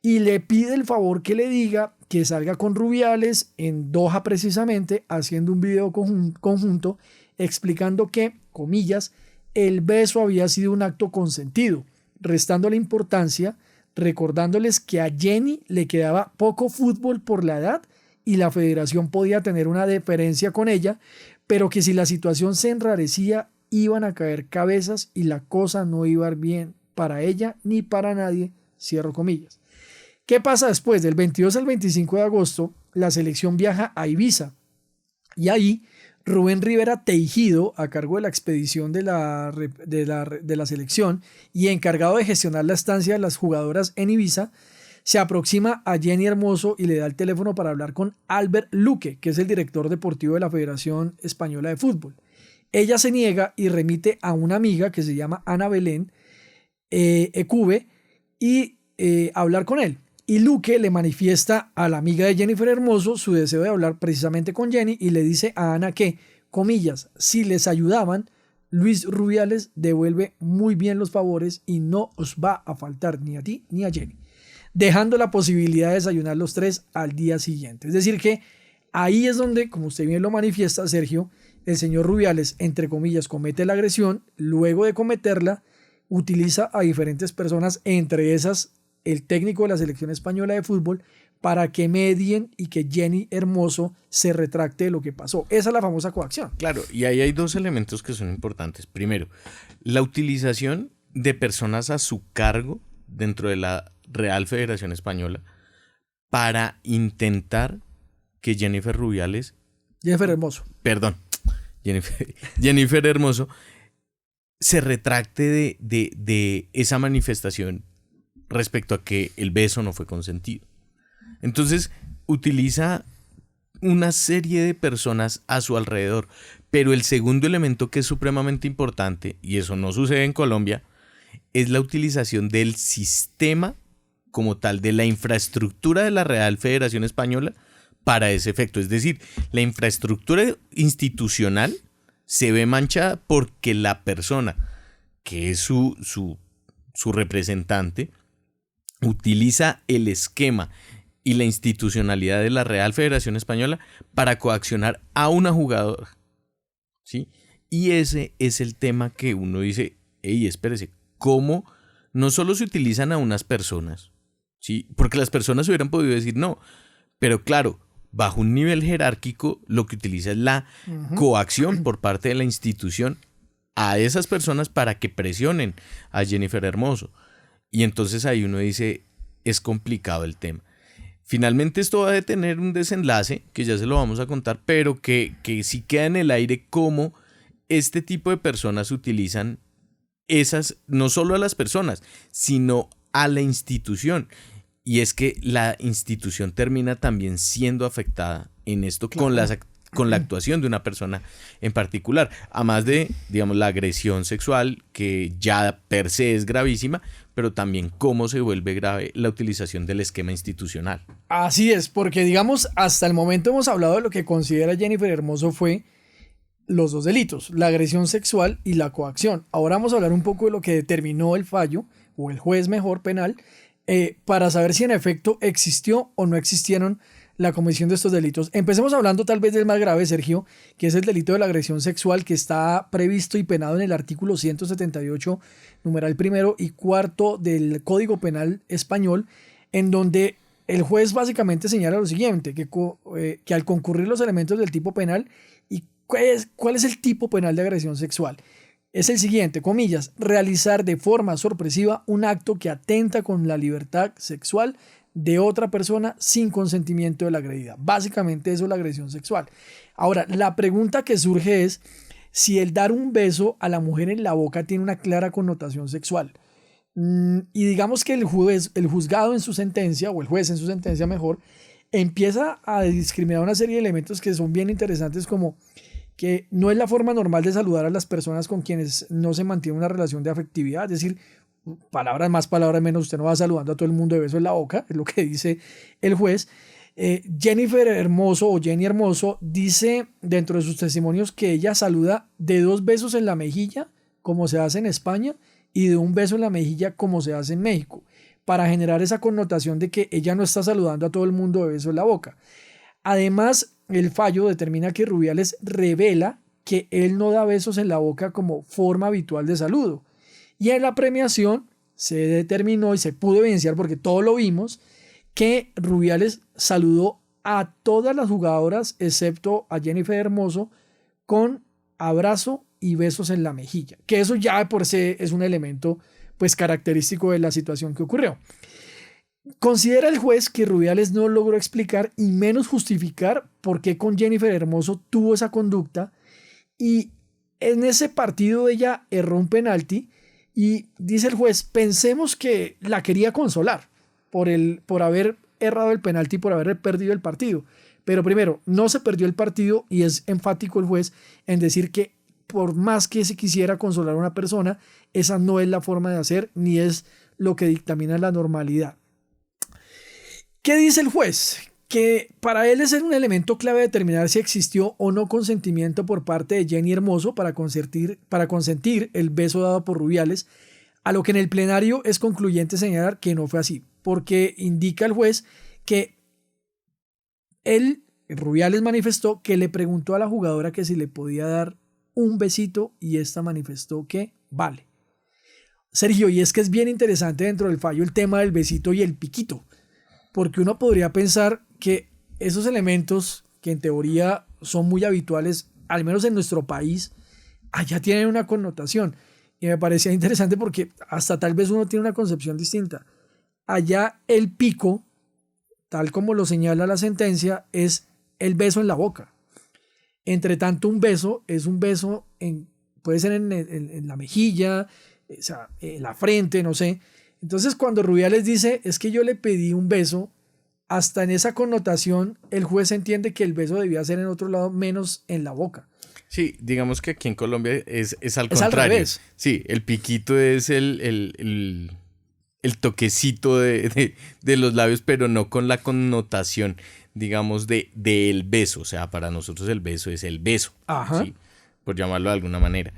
y le pide el favor que le diga que salga con Rubiales en Doha precisamente, haciendo un video conjunto explicando que, comillas, el beso había sido un acto consentido, restando la importancia, recordándoles que a Jenny le quedaba poco fútbol por la edad y la federación podía tener una deferencia con ella, pero que si la situación se enrarecía iban a caer cabezas y la cosa no iba a ir bien para ella ni para nadie, cierro comillas. ¿Qué pasa después? Del 22 al 25 de agosto, la selección viaja a Ibiza y ahí Rubén Rivera Teijido, a cargo de la expedición de la selección y encargado de gestionar la estancia de las jugadoras en Ibiza, se aproxima a Jenny Hermoso y le da el teléfono para hablar con Albert Luque, que es el director deportivo de la Federación Española de Fútbol. Ella se niega y remite a una amiga que se llama Ana Belén Ecube y hablar con él. Y Luque le manifiesta a la amiga de Jennifer Hermoso su deseo de hablar precisamente con Jenny y le dice a Ana que, comillas, si les ayudaban, Luis Rubiales devuelve muy bien los favores y no os va a faltar ni a ti ni a Jenny, dejando la posibilidad de desayunar los tres al día siguiente. Es decir que ahí es donde, como usted bien lo manifiesta, Sergio, el señor Rubiales, entre comillas, comete la agresión, luego de cometerla, utiliza a diferentes personas, entre esas el técnico de la selección española de fútbol, para que medien y que Jenny Hermoso se retracte de lo que pasó. Esa es la famosa coacción.
Claro, y ahí hay dos elementos que son importantes. Primero, la utilización de personas a su cargo dentro de la Real Federación Española para intentar que Jennifer Hermoso se retracte de esa manifestación respecto a que el beso no fue consentido. Entonces utiliza una serie de personas a su alrededor, pero el segundo elemento que es supremamente importante, y eso no sucede en Colombia, es la utilización del sistema como tal, de la infraestructura de la Real Federación Española para ese efecto. Es decir, la infraestructura institucional se ve manchada porque la persona que es su representante utiliza el esquema y la institucionalidad de la Real Federación Española para coaccionar a una jugadora, ¿sí? Y ese es el tema que uno dice, hey, espérese, ¿cómo no solo se utilizan a unas personas? ¿Sí? Porque las personas hubieran podido decir no, pero claro, bajo un nivel jerárquico lo que utiliza es la coacción por parte de la institución a esas personas para que presionen a Jennifer Hermoso. Y entonces ahí uno dice, es complicado el tema. Finalmente esto va a tener un desenlace, que ya se lo vamos a contar, pero que sí queda en el aire cómo este tipo de personas utilizan esas, no solo a las personas, sino a la institución. Y es que la institución termina también siendo afectada en esto, claro, con la actuación de una persona en particular. Además de, digamos, la agresión sexual, que ya per se es gravísima, pero también cómo se vuelve grave la utilización del esquema institucional.
Así es, porque digamos, hasta el momento hemos hablado de lo que considera Jennifer Hermoso fue los dos delitos, la agresión sexual y la coacción. Ahora vamos a hablar un poco de lo que determinó el fallo, o el juez mejor penal, para saber si en efecto existió o no existieron la comisión de estos delitos. Empecemos hablando tal vez del más grave, Sergio, que es el delito de la agresión sexual, que está previsto y penado en el artículo 178, numeral primero y cuarto del Código Penal español, en donde el juez básicamente señala lo siguiente, que al concurrir los elementos del tipo penal, ¿y cuál es el tipo penal de agresión sexual? Es el siguiente, comillas, realizar de forma sorpresiva un acto que atenta con la libertad sexual de otra persona sin consentimiento de la agredida. Básicamente eso es la agresión sexual. Ahora, la pregunta que surge es si el dar un beso a la mujer en la boca tiene una clara connotación sexual. Y digamos que el juzgado en su sentencia, o el juez en su sentencia mejor, empieza a discriminar una serie de elementos que son bien interesantes, como que no es la forma normal de saludar a las personas con quienes no se mantiene una relación de afectividad, es decir, palabras más, palabras menos, usted no va saludando a todo el mundo de beso en la boca, es lo que dice el juez. Jennifer Hermoso o Jenny Hermoso dice dentro de sus testimonios que ella saluda de 2 besos en la mejilla, como se hace en España, y de 1 beso en la mejilla, como se hace en México, para generar esa connotación de que ella no está saludando a todo el mundo de beso en la boca. Además, el fallo determina que Rubiales revela que él no da besos en la boca como forma habitual de saludo. Y en la premiación se determinó y se pudo evidenciar, porque todo lo vimos, que Rubiales saludó a todas las jugadoras, excepto a Jennifer Hermoso, con abrazo y besos en la mejilla, que eso ya de por sí es un elemento pues característico de la situación que ocurrió. Considera el juez que Rubiales no logró explicar y menos justificar por qué con Jennifer Hermoso tuvo esa conducta, y en ese partido ella erró un penalti y dice el juez, pensemos que la quería consolar por haber errado el penalti, por haber perdido el partido. Pero primero, no se perdió el partido, y es enfático el juez en decir que por más que se quisiera consolar a una persona, esa no es la forma de hacer, ni es lo que dictamina la normalidad. ¿Qué dice el juez? Que para él es un elemento clave determinar si existió o no consentimiento por parte de Jenny Hermoso para consentir el beso dado por Rubiales, a lo que en el plenario es concluyente señalar que no fue así, porque indica el juez que Rubiales manifestó que le preguntó a la jugadora que si le podía dar un besito, y esta manifestó que vale. Sergio, y es que es bien interesante dentro del fallo el tema del besito y el piquito, porque uno podría pensar que esos elementos que en teoría son muy habituales, al menos en nuestro país, allá tienen una connotación, y me parecía interesante porque hasta tal vez uno tiene una concepción distinta. Allá el pico, tal como lo señala la sentencia, es el beso en la boca. Entre tanto, un beso es un beso, puede ser en la mejilla, o sea, en la frente, no sé. Entonces, cuando Rubiales dice, es que yo le pedí un beso, hasta en esa connotación, el juez entiende que el beso debía ser en otro lado, menos en la boca.
Sí, digamos que aquí en Colombia es al
Es
contrario.
al revés.
Sí, el piquito es el toquecito de los labios, pero no con la connotación, digamos, del beso. O sea, para nosotros el beso es el beso.
Ajá.
¿Sí? Por llamarlo de alguna manera.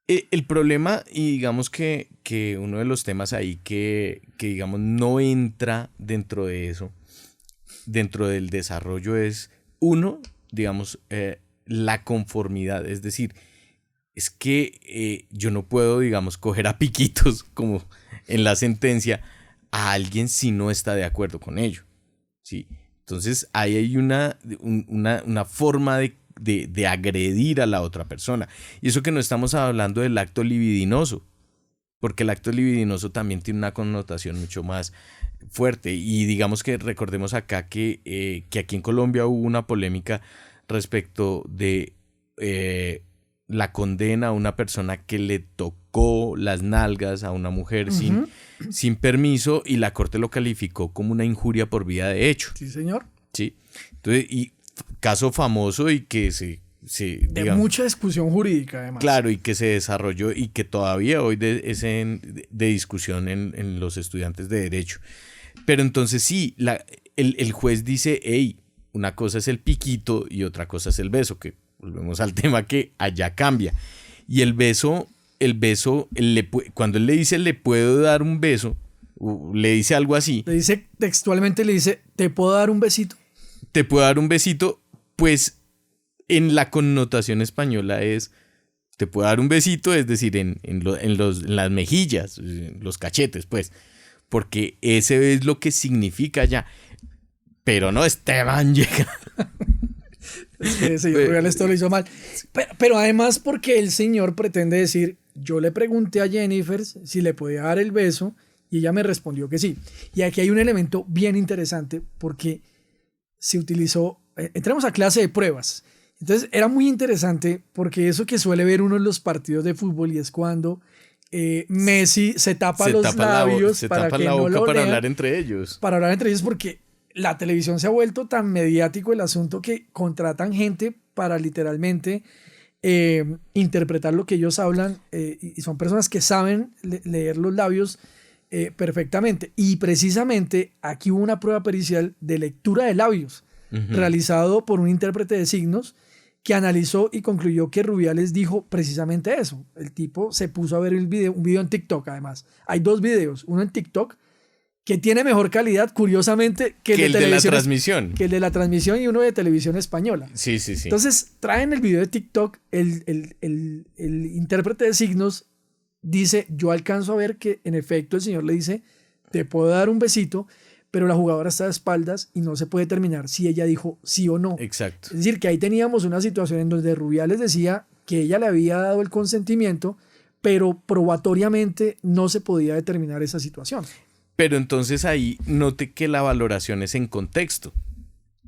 El problema, y digamos que uno de los temas ahí que digamos no entra dentro de eso, dentro del desarrollo, es uno, digamos, la conformidad. Es decir, es que yo no puedo, digamos, coger a piquitos, como en la sentencia, a alguien si no está de acuerdo con ello, ¿sí? Entonces ahí hay una forma de agredir a la otra persona. Y eso que no estamos hablando del acto libidinoso, porque el acto libidinoso también tiene una connotación mucho más fuerte. Y digamos que recordemos acá que aquí en Colombia hubo una polémica respecto de la condena a una persona que le tocó las nalgas a una mujer sin permiso, y la corte lo calificó como una injuria por vía de hecho.
Sí, señor.
Sí. Entonces, y caso famoso y que
de mucha discusión jurídica, además.
Claro, y que se desarrolló y que todavía hoy es de discusión en los estudiantes de derecho. Pero entonces sí, el juez dice, hey, una cosa es el piquito y otra cosa es el beso, que volvemos al tema que allá cambia. Y el beso, cuando él le dice, le puedo dar un beso, le dice algo así.
Le dice textualmente, le dice, ¿te puedo dar un besito?
Te puedo dar un besito, pues en la connotación española es, te puedo dar un besito, es decir, en las mejillas, los cachetes, pues, porque ese es lo que significa allá. Pero no, Esteban llega.
El señor Rubiales todo lo hizo mal. Pero además porque el señor pretende decir, yo le pregunté a Jennifer si le podía dar el beso y ella me respondió que sí. Y aquí hay un elemento bien interesante porque se utilizó, entramos a clase de pruebas. Entonces era muy interesante porque eso que suele ver uno en los partidos de fútbol, y es cuando Messi se tapa los labios para que no lo
para
lean,
hablar entre ellos.
Para hablar entre ellos, porque la televisión se ha vuelto tan mediático el asunto que contratan gente para literalmente interpretar lo que ellos hablan, y son personas que saben leer los labios perfectamente. Y precisamente aquí hubo una prueba pericial de lectura de labios realizado por un intérprete de signos que analizó y concluyó que Rubiales dijo precisamente eso. El tipo se puso a ver un video en TikTok, además. Hay 2 videos, uno en TikTok que tiene mejor calidad, curiosamente, que el de la transmisión. Que el de la transmisión, y uno de televisión española.
Sí, sí, sí.
Entonces, traen el video de TikTok, el intérprete de signos dice, yo alcanzo a ver que en efecto el señor le dice, te puedo dar un besito, pero la jugadora está de espaldas y no se puede determinar si ella dijo sí o no.
Exacto.
Es decir, que ahí teníamos una situación en donde Rubiales decía que ella le había dado el consentimiento, pero probatoriamente no se podía determinar esa situación.
Pero entonces ahí note que la valoración es en contexto,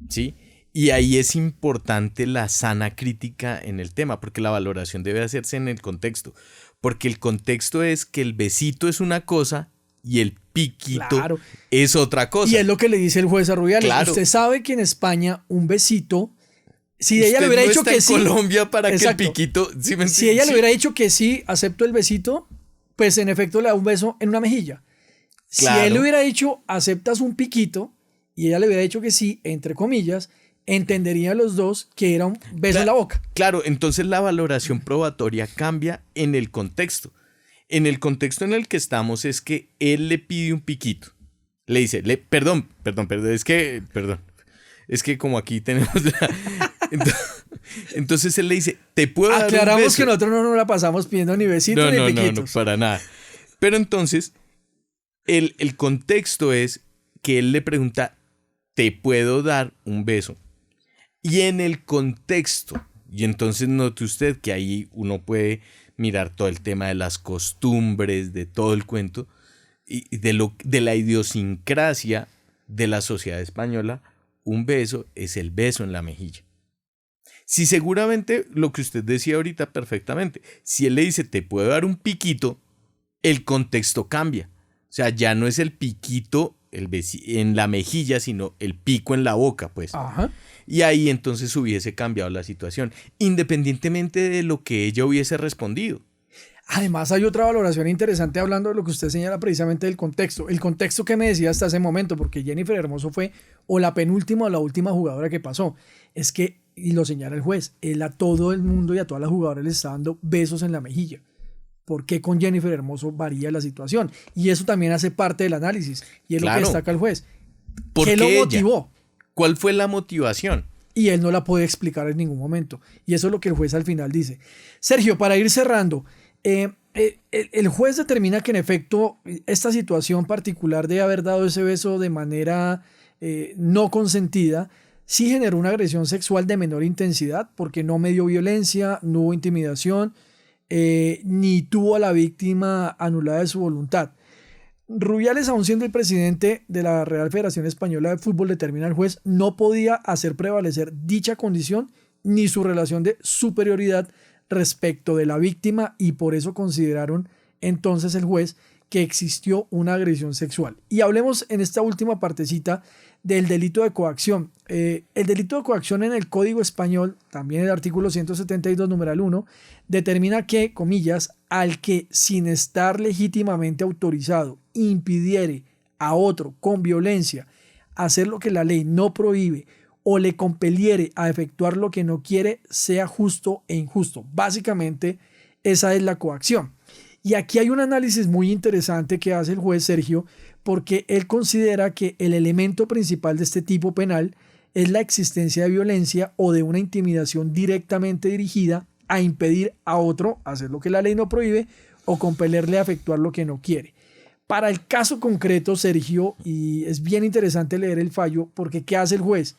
¿sí? Y ahí es importante la sana crítica en el tema, porque la valoración debe hacerse en el contexto. Porque el contexto es que el besito es una cosa y el piquito es otra cosa.
Y es lo que le dice el juez a Rubiales.
Claro.
Usted sabe que en España un besito, si ella le hubiera dicho que sí.
En Colombia para que el piquito.
Si ella le hubiera dicho que sí, acepto el besito, pues en efecto le da un beso en una mejilla.
Claro.
Si él le hubiera dicho aceptas un piquito y ella le hubiera dicho que sí, entre comillas, entenderían los dos que era un beso en la boca.
Claro, entonces la valoración probatoria cambia en el contexto. En el contexto en el que estamos es que él le pide un piquito. Le dice, perdón, es que como aquí tenemos entonces él le dice, te puedo dar un beso.
Aclaramos que nosotros no nos la pasamos pidiendo ni besitos ni piquitos.
No, para nada. Pero entonces, el contexto es que él le pregunta, ¿te puedo dar un beso? Y en el contexto, y entonces note usted que ahí uno puede mirar todo el tema de las costumbres, de todo el cuento, y de la idiosincrasia de la sociedad española, un beso es el beso en la mejilla. Si seguramente lo que usted decía ahorita perfectamente, si él le dice te puedo dar un piquito, el contexto cambia. O sea, ya no es el piquito en la mejilla, sino el pico en la boca, pues.
Ajá.
Y ahí entonces hubiese cambiado la situación, independientemente de lo que ella hubiese respondido.
Además, hay otra valoración interesante hablando de lo que usted señala precisamente del contexto. El contexto que me decía hasta ese momento, porque Jennifer Hermoso fue o la penúltima o la última jugadora que pasó. Es que, y lo señala el juez, él a todo el mundo y a todas las jugadoras les está dando besos en la mejilla. ¿Por qué con Jennifer Hermoso varía la situación? Y eso también hace parte del análisis. Y es lo que destaca el juez. ¿Qué lo motivó?
¿Cuál fue la motivación?
Y él no la puede explicar en ningún momento. Y eso es lo que el juez al final dice. Sergio, para ir cerrando, el juez determina que en efecto esta situación particular de haber dado ese beso de manera no consentida sí generó una agresión sexual de menor intensidad porque no medió violencia, no hubo intimidación, ni tuvo a la víctima anulada de su voluntad. Rubiales, aun siendo el presidente de la Real Federación Española de Fútbol, determina el juez, no podía hacer prevalecer dicha condición ni su relación de superioridad respecto de la víctima y por eso consideraron entonces el juez que existió una agresión sexual. Y hablemos en esta última partecita del delito de coacción. El delito de coacción en el Código Español, también el artículo 172, numeral 1, determina que, comillas, al que sin estar legítimamente autorizado impidiere a otro con violencia hacer lo que la ley no prohíbe o le compeliere a efectuar lo que no quiere, sea justo e injusto. Básicamente, esa es la coacción. Y aquí hay un análisis muy interesante que hace el juez Sergio, porque él considera que el elemento principal de este tipo penal es la existencia de violencia o de una intimidación directamente dirigida a impedir a otro hacer lo que la ley no prohíbe o compelerle a efectuar lo que no quiere. Para el caso concreto, Sergio, y es bien interesante leer el fallo, porque ¿qué hace el juez?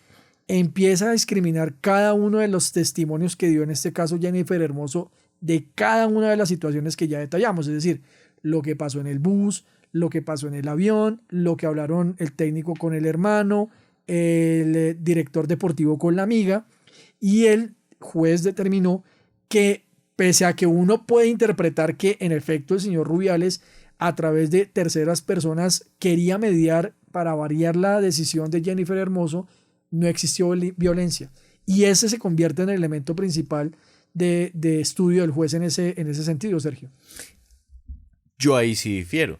Empieza a discriminar cada uno de los testimonios que dio en este caso Jennifer Hermoso de cada una de las situaciones que ya detallamos, es decir, lo que pasó en el bus, lo que pasó en el avión, lo que hablaron el técnico con el hermano, el director deportivo con la amiga, y el juez determinó que pese a que uno puede interpretar que en efecto el señor Rubiales a través de terceras personas quería mediar para variar la decisión de Jennifer Hermoso, no existió violencia. Y ese se convierte en el elemento principal de estudio del juez en ese sentido, Sergio.
Yo ahí sí difiero.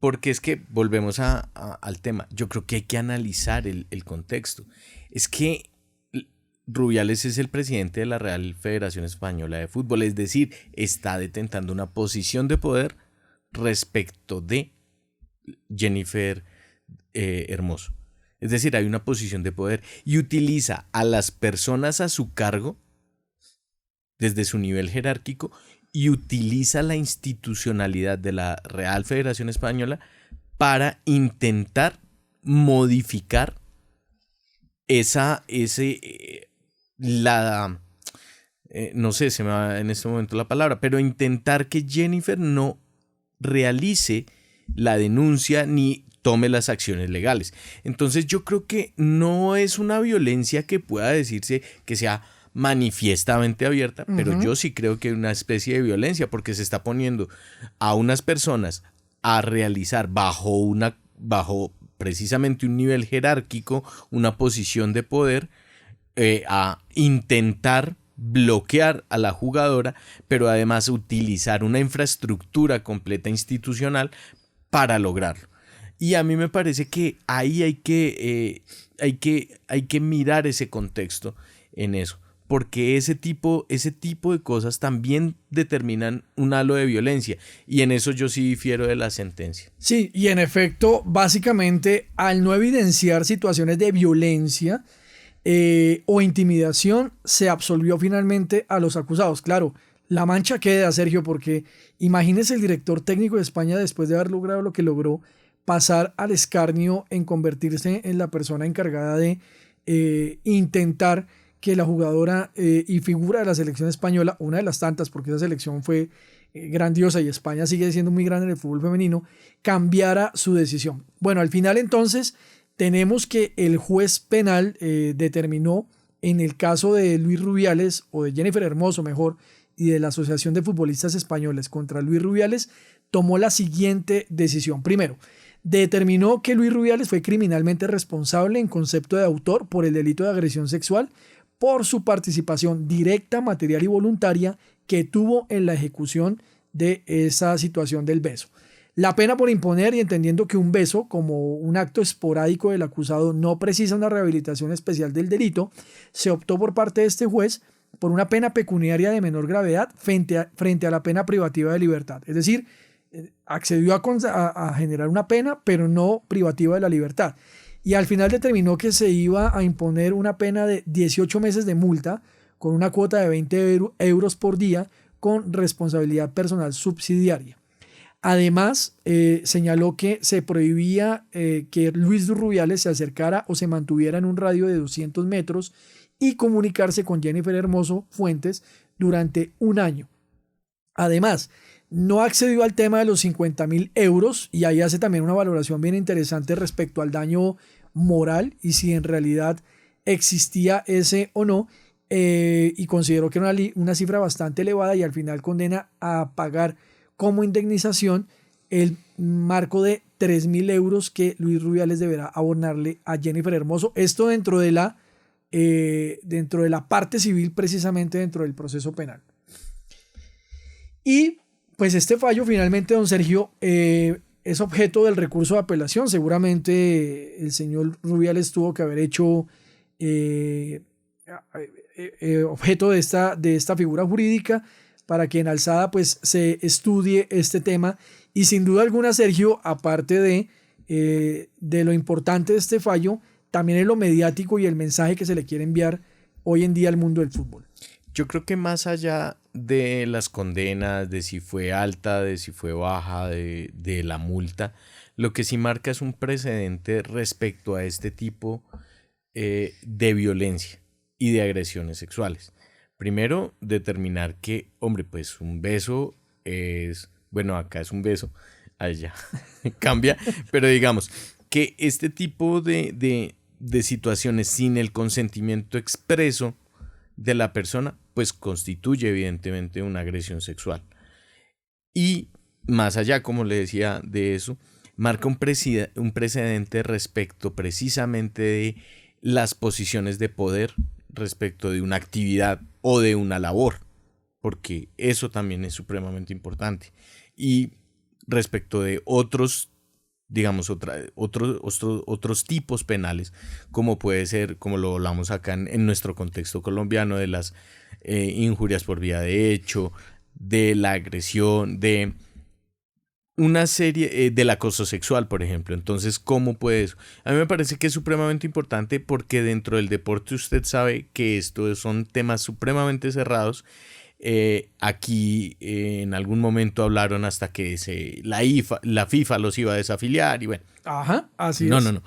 Porque es que volvemos al tema. Yo creo que hay que analizar el contexto. Es que Rubiales es el presidente de la Real Federación Española de Fútbol, es decir, está detentando una posición de poder respecto de Jennifer Hermoso. Es decir, hay una posición de poder y utiliza a las personas a su cargo desde su nivel jerárquico y utiliza la institucionalidad de la Real Federación Española para intentar modificar no sé, se me va en este momento la palabra, pero intentar que Jennifer no realice la denuncia ni tome las acciones legales. Entonces yo creo que no es una violencia que pueda decirse que sea manifiestamente abierta, pero yo sí creo que es una especie de violencia porque se está poniendo a unas personas a realizar bajo precisamente un nivel jerárquico, una posición de poder, a intentar bloquear a la jugadora, pero además utilizar una infraestructura completa institucional para lograrlo. Y a mí me parece que ahí hay que mirar ese contexto en eso, porque ese tipo de cosas también determinan un halo de violencia, y en eso yo sí difiero de la sentencia.
Sí, y en efecto, básicamente, al no evidenciar situaciones de violencia o intimidación, se absolvió finalmente a los acusados. Claro, la mancha queda, Sergio, porque imagínese el director técnico de España, después de haber logrado lo que logró, pasar al escarnio en convertirse en la persona encargada de intentar que la jugadora y figura de la selección española, una de las tantas, porque esa selección fue grandiosa y España sigue siendo muy grande en el fútbol femenino, cambiara su decisión. Bueno, al final entonces tenemos que el juez penal determinó, en el caso de Luis Rubiales, o de Jennifer Hermoso mejor, y de la Asociación de Futbolistas Españoles contra Luis Rubiales, tomó la siguiente decisión. Primero, determinó que Luis Rubiales fue criminalmente responsable en concepto de autor por el delito de agresión sexual por su participación directa, material y voluntaria que tuvo en la ejecución de esa situación del beso. La pena por imponer, y entendiendo que un beso, como un acto esporádico del acusado, no precisa una rehabilitación especial del delito, se optó por parte de este juez por una pena pecuniaria de menor gravedad frente a la pena privativa de libertad. Es decir, accedió a generar una pena, pero no privativa de la libertad. Y al final determinó que se iba a imponer una pena de 18 meses de multa con una cuota de 20 euros por día con responsabilidad personal subsidiaria. Además, señaló que se prohibía que Luis Rubiales se acercara o se mantuviera en un radio de 200 metros y comunicarse con Jennifer Hermoso Fuentes durante un año. Además, no accedió al tema de los 50.000 euros, y ahí hace también una valoración bien interesante respecto al daño moral y si en realidad existía ese o no, y consideró que era una cifra bastante elevada, y al final condena a pagar como indemnización el marco de 3.000 euros que Luis Rubiales deberá abonarle a Jennifer Hermoso. Esto dentro de la parte civil, precisamente dentro del proceso penal. Y pues este fallo finalmente, don Sergio, es objeto del recurso de apelación. Seguramente el señor Rubiales tuvo que haber hecho objeto de esta figura jurídica para que en alzada pues se estudie este tema. Y sin duda alguna, Sergio, aparte de lo importante de este fallo, también es lo mediático y el mensaje que se le quiere enviar hoy en día al mundo del fútbol.
Yo creo que más allá de las condenas, de si fue alta, de si fue baja, de la multa, lo que sí marca es un precedente respecto a este tipo de violencia y de agresiones sexuales. Primero, determinar que, hombre, pues un beso es, bueno, acá es un beso, allá cambia, pero digamos que este tipo de situaciones sin el consentimiento expreso de la persona, pues constituye evidentemente una agresión sexual. Y más allá, como le decía, de eso, marca un precedente respecto precisamente de las posiciones de poder respecto de una actividad o de una labor, porque eso también es supremamente importante. Y respecto de otros, digamos, otros tipos penales, como puede ser, como lo hablamos acá en nuestro contexto colombiano, de las injurias por vía de hecho, de la agresión, de una serie del acoso sexual, por ejemplo. Entonces, ¿cómo puede eso? A mí me parece que es supremamente importante porque dentro del deporte usted sabe que estos son temas supremamente cerrados. Aquí en algún momento hablaron hasta que la FIFA los iba a desafiliar y bueno.
Ajá, así
no,
es.
No.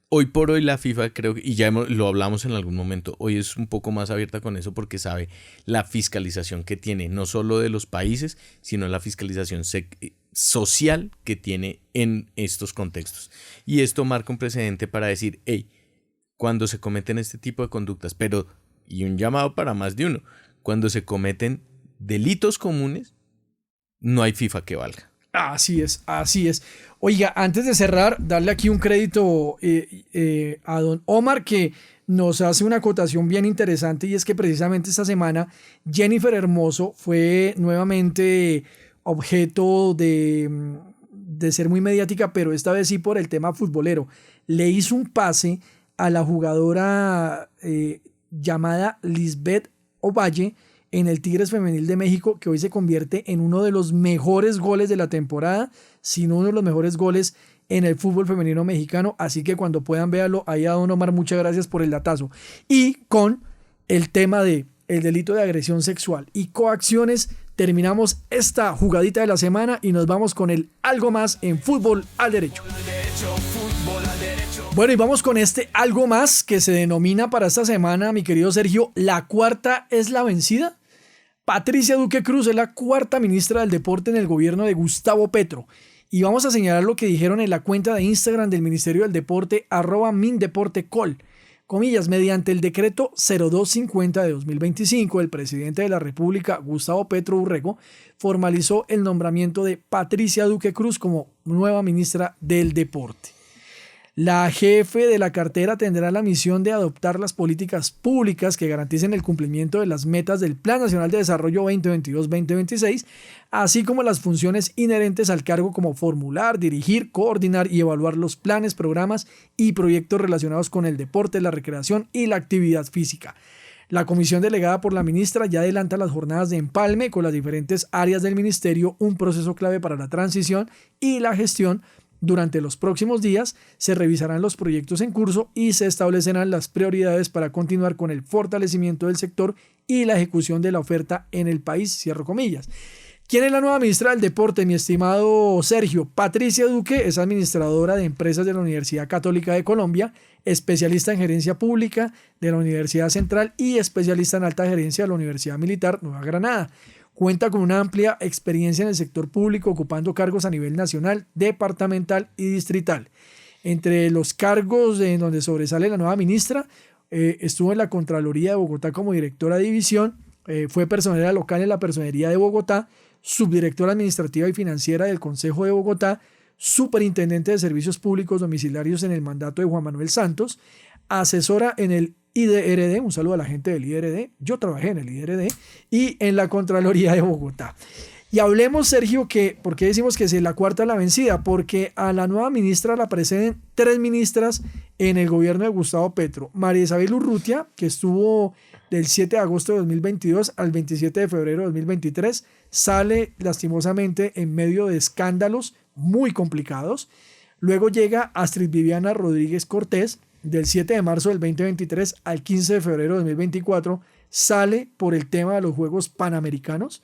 Hoy por hoy la FIFA creo que, y ya lo hablamos en algún momento, hoy es un poco más abierta con eso porque sabe la fiscalización que tiene, no solo de los países, sino la fiscalización social que tiene en estos contextos. Y esto marca un precedente para decir, hey, cuando se cometen este tipo de conductas, pero, y un llamado para más de uno, cuando se cometen delitos comunes, no hay FIFA que valga.
Así es, así es. Oiga, antes de cerrar, darle aquí un crédito a don Omar, que nos hace una acotación bien interesante, y es que precisamente esta semana Jennifer Hermoso fue nuevamente objeto de ser muy mediática, pero esta vez sí por el tema futbolero. Le hizo un pase a la jugadora llamada Lisbeth Ovalle en el Tigres Femenil de México, que hoy se convierte en uno de los mejores goles de la temporada, sino uno de los mejores goles en el fútbol femenino mexicano. Así que cuando puedan véanlo, ahí a don Omar, muchas gracias por el datazo. Y con el tema de el delito de agresión sexual y coacciones, terminamos esta jugadita de la semana y nos vamos con el algo más en Fútbol al Derecho. Bueno, y vamos con este algo más que se denomina para esta semana, mi querido Sergio, ¿la cuarta es la vencida? Patricia Duque Cruz es la cuarta ministra del Deporte en el gobierno de Gustavo Petro. Y vamos a señalar lo que dijeron en la cuenta de Instagram del Ministerio del Deporte, @mindeportecol. Comillas, mediante el decreto 0250 de 2025, el presidente de la República, Gustavo Petro Urrego, formalizó el nombramiento de Patricia Duque Cruz como nueva ministra del Deporte. La jefe de la cartera tendrá la misión de adoptar las políticas públicas que garanticen el cumplimiento de las metas del Plan Nacional de Desarrollo 2022-2026, así como las funciones inherentes al cargo como formular, dirigir, coordinar y evaluar los planes, programas y proyectos relacionados con el deporte, la recreación y la actividad física. La comisión delegada por la ministra ya adelanta las jornadas de empalme con las diferentes áreas del ministerio, un proceso clave para la transición y la gestión. Durante los próximos días se revisarán los proyectos en curso y se establecerán las prioridades para continuar con el fortalecimiento del sector y la ejecución de la oferta en el país, cierro comillas. ¿Quién es la nueva ministra del Deporte, mi estimado Sergio? Patricia Duque es administradora de empresas de la Universidad Católica de Colombia, especialista en gerencia pública de la Universidad Central y especialista en alta gerencia de la Universidad Militar Nueva Granada. Cuenta con una amplia experiencia en el sector público, ocupando cargos a nivel nacional, departamental y distrital. Entre los cargos en donde sobresale la nueva ministra, estuvo en la Contraloría de Bogotá como directora de división, fue personera local en la Personería de Bogotá, subdirectora administrativa y financiera del Consejo de Bogotá, superintendente de Servicios Públicos Domiciliarios en el mandato de Juan Manuel Santos, asesora en el IDRD, un saludo a la gente del IDRD, yo trabajé en el IDRD, y en la Contraloría de Bogotá. Y hablemos, Sergio, ¿por qué decimos que es la cuarta la vencida? Porque a la nueva ministra la preceden 3 ministras en el gobierno de Gustavo Petro. María Isabel Urrutia, que estuvo del 7 de agosto de 2022 al 27 de febrero de 2023, sale lastimosamente en medio de escándalos muy complicados. Luego llega Astrid Viviana Rodríguez Cortés, del 7 de marzo del 2023 al 15 de febrero de 2024, sale por el tema de los Juegos Panamericanos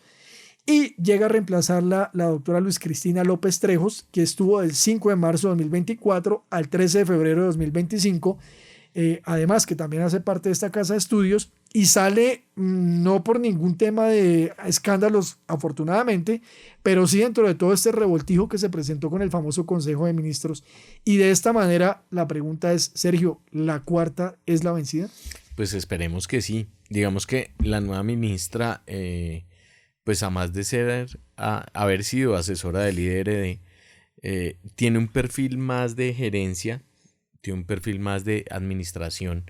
y llega a reemplazarla la doctora Luz Cristina López Trejos, que estuvo del 5 de marzo de 2024 al 13 de febrero de 2025, además que también hace parte de esta casa de estudios y sale no por ningún tema de escándalos afortunadamente, pero sí dentro de todo este revoltijo que se presentó con el famoso Consejo de Ministros. Y de esta manera la pregunta es, Sergio, ¿la cuarta es la vencida?
Pues esperemos que sí. Digamos que la nueva ministra, pues a más de haber sido asesora del IDRD, tiene un perfil más de gerencia, tiene un perfil más de administración.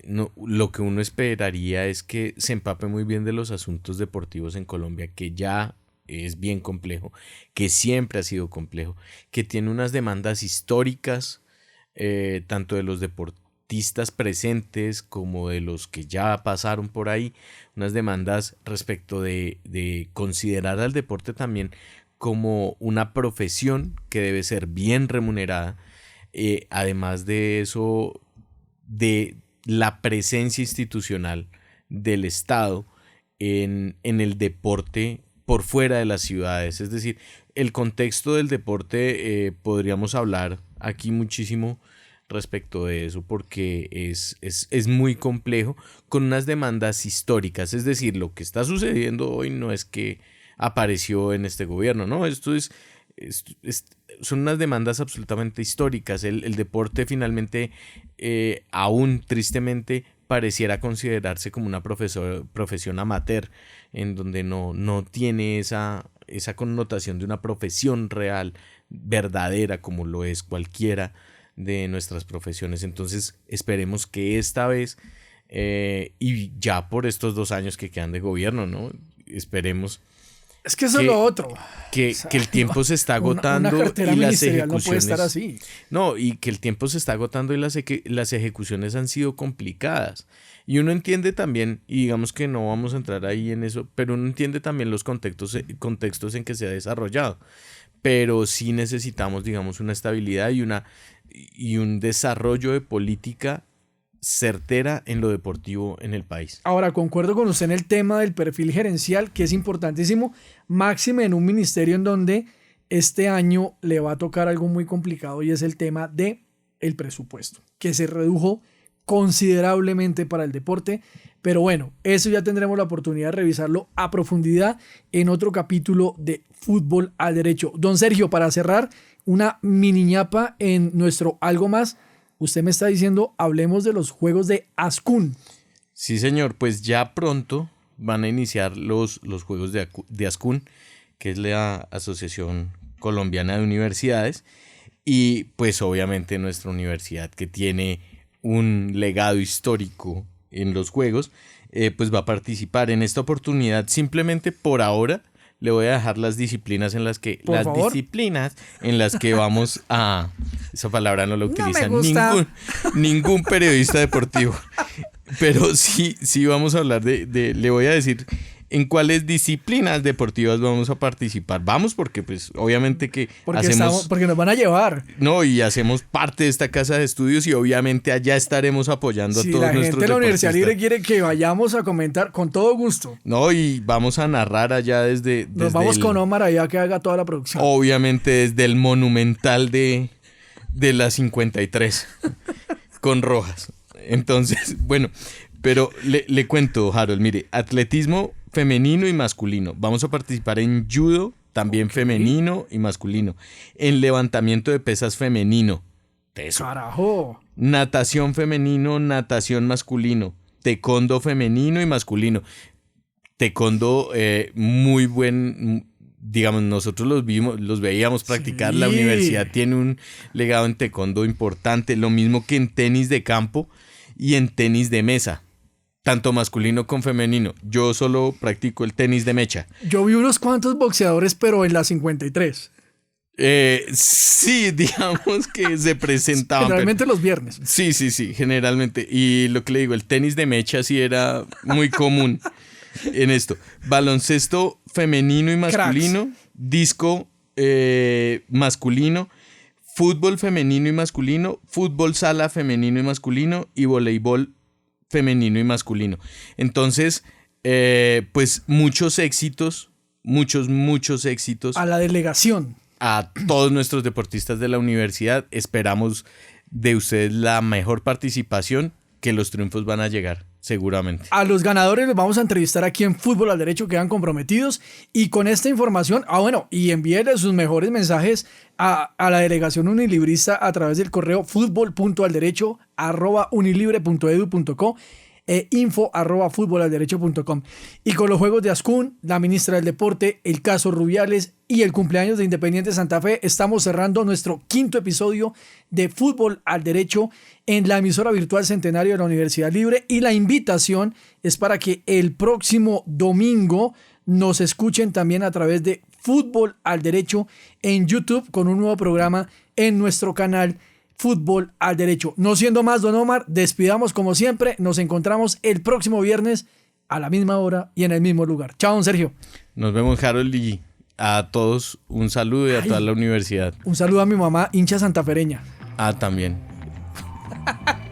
Lo que uno esperaría es que se empape muy bien de los asuntos deportivos en Colombia, que ya es bien complejo, que siempre ha sido complejo, que tiene unas demandas históricas, tanto de los deportistas presentes como de los que ya pasaron por ahí, unas demandas respecto de considerar al deporte también como una profesión que debe ser bien remunerada. Además de eso, de la presencia institucional del Estado en el deporte por fuera de las ciudades. Es decir, el contexto del deporte, podríamos hablar aquí muchísimo respecto de eso porque es muy complejo con unas demandas históricas. Es decir, lo que está sucediendo hoy no es que apareció en este gobierno, ¿no? Son unas demandas absolutamente históricas. El deporte finalmente, aún tristemente, pareciera considerarse como una profesión amateur, en donde no tiene esa connotación de una profesión real, verdadera, como lo es cualquiera de nuestras profesiones. Entonces esperemos que esta vez, y ya por estos 2 años que quedan de gobierno, ¿no? Esperemos.
Es que eso es lo otro.
Que el tiempo se está agotando
una cartera
y las
ministerial
ejecuciones.
no puede estar así.
No, y que el tiempo se está agotando y las ejecuciones han sido complicadas. Y uno entiende también, y digamos que no vamos a entrar ahí en eso, pero uno entiende también los contextos en que se ha desarrollado. Pero sí necesitamos, digamos, una estabilidad y un desarrollo de política certera en lo deportivo en el país.
Ahora, concuerdo con usted en el tema del perfil gerencial, que es importantísimo, máxime en un ministerio en donde este año le va a tocar algo muy complicado y es el tema de el presupuesto, que se redujo considerablemente para el deporte, pero bueno, eso ya tendremos la oportunidad de revisarlo a profundidad en otro capítulo de Fútbol al Derecho. Don Sergio, para cerrar, una mini ñapa en nuestro algo más. Usted me está diciendo, hablemos de los juegos de Ascun.
Sí, señor, pues ya pronto van a iniciar los juegos de Ascun, que es la Asociación Colombiana de Universidades, y pues obviamente nuestra universidad, que tiene un legado histórico en los juegos, pues va a participar en esta oportunidad. Simplemente por ahora le voy a dejar las disciplinas en las que vamos a... Esa palabra no la utiliza ningún periodista deportivo. Pero sí vamos a hablar le voy a decir en cuáles disciplinas deportivas vamos a participar. Vamos porque pues obviamente que
porque nos van a llevar.
No, y hacemos parte de esta casa de estudios y obviamente allá estaremos apoyando a todos nuestros deportistas. Si la gente de la
Universidad Libre quiere que vayamos a comentar, con todo gusto.
No, y vamos a narrar allá desde
nos vamos con Omar allá que haga toda la producción.
Obviamente desde el Monumental de la 53 con Rojas. Entonces, bueno, pero le cuento, Harold, mire, atletismo femenino y masculino. Vamos a participar en judo, también femenino y masculino. En levantamiento de pesas femenino. Peso.
¡Carajo!
Natación femenino, natación masculino. Taekwondo femenino y masculino. Taekwondo, muy buen... Digamos, nosotros los veíamos practicar. Sí. La universidad tiene un legado en taekwondo importante. Lo mismo que en tenis de campo y en tenis de mesa. Tanto masculino como femenino. Yo solo practico el tenis de mecha.
Yo vi unos cuantos boxeadores, pero en la 53.
Sí, digamos que se presentaban.
Generalmente los viernes.
Sí, generalmente. Y lo que le digo, el tenis de mecha sí era muy común en esto. Baloncesto femenino y masculino. Cracks. Disco masculino. Fútbol femenino y masculino. Fútbol sala femenino y masculino. Y voleibol femenino y masculino. Entonces, pues muchos éxitos. Muchos éxitos.
A la delegación.
A todos nuestros deportistas de la universidad. Esperamos de ustedes la mejor participación, que los triunfos van a llegar, seguramente. A
los ganadores los vamos a entrevistar aquí en Fútbol al Derecho, quedan comprometidos. Y con esta información, y envíenle sus mejores mensajes a la delegación unilibrista a través del correo futbol.alderecho@unilibre.edu.co info@futbolalderecho.com. Y con los juegos de Ascun, la ministra del Deporte, el caso Rubiales y el cumpleaños de Independiente Santa Fe, estamos cerrando nuestro 5º episodio de Fútbol al Derecho en la emisora virtual Centenario de la Universidad Libre, y la invitación es para que el próximo domingo nos escuchen también a través de Fútbol al Derecho en YouTube, con un nuevo programa en nuestro canal Fútbol al Derecho. No siendo más, don Omar, despidamos como siempre. Nos encontramos el próximo viernes a la misma hora y en el mismo lugar. Chao, don Sergio.
Nos vemos, Harold, y a todos un saludo y a toda la universidad.
Un saludo a mi mamá, hincha santafereña.
También.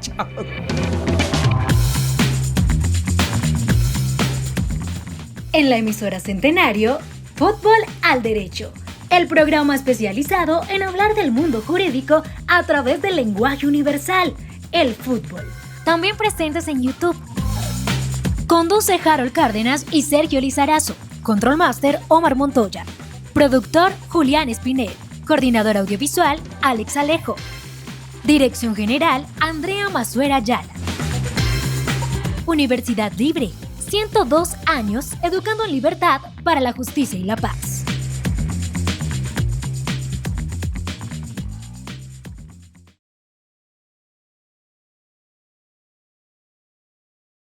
Chao.
En la emisora Centenario, Fútbol al Derecho. el programa especializado en hablar del mundo jurídico a través del lenguaje universal, el fútbol. También presentes en YouTube. Conduce Harold Cárdenas y Sergio Lizarazo. Control Master Omar Montoya. Productor Julián Espinel. Coordinador audiovisual Alex Alejo. Dirección General Andrea Mazuera Ayala. Universidad Libre. 102 años educando en libertad para la justicia y la paz.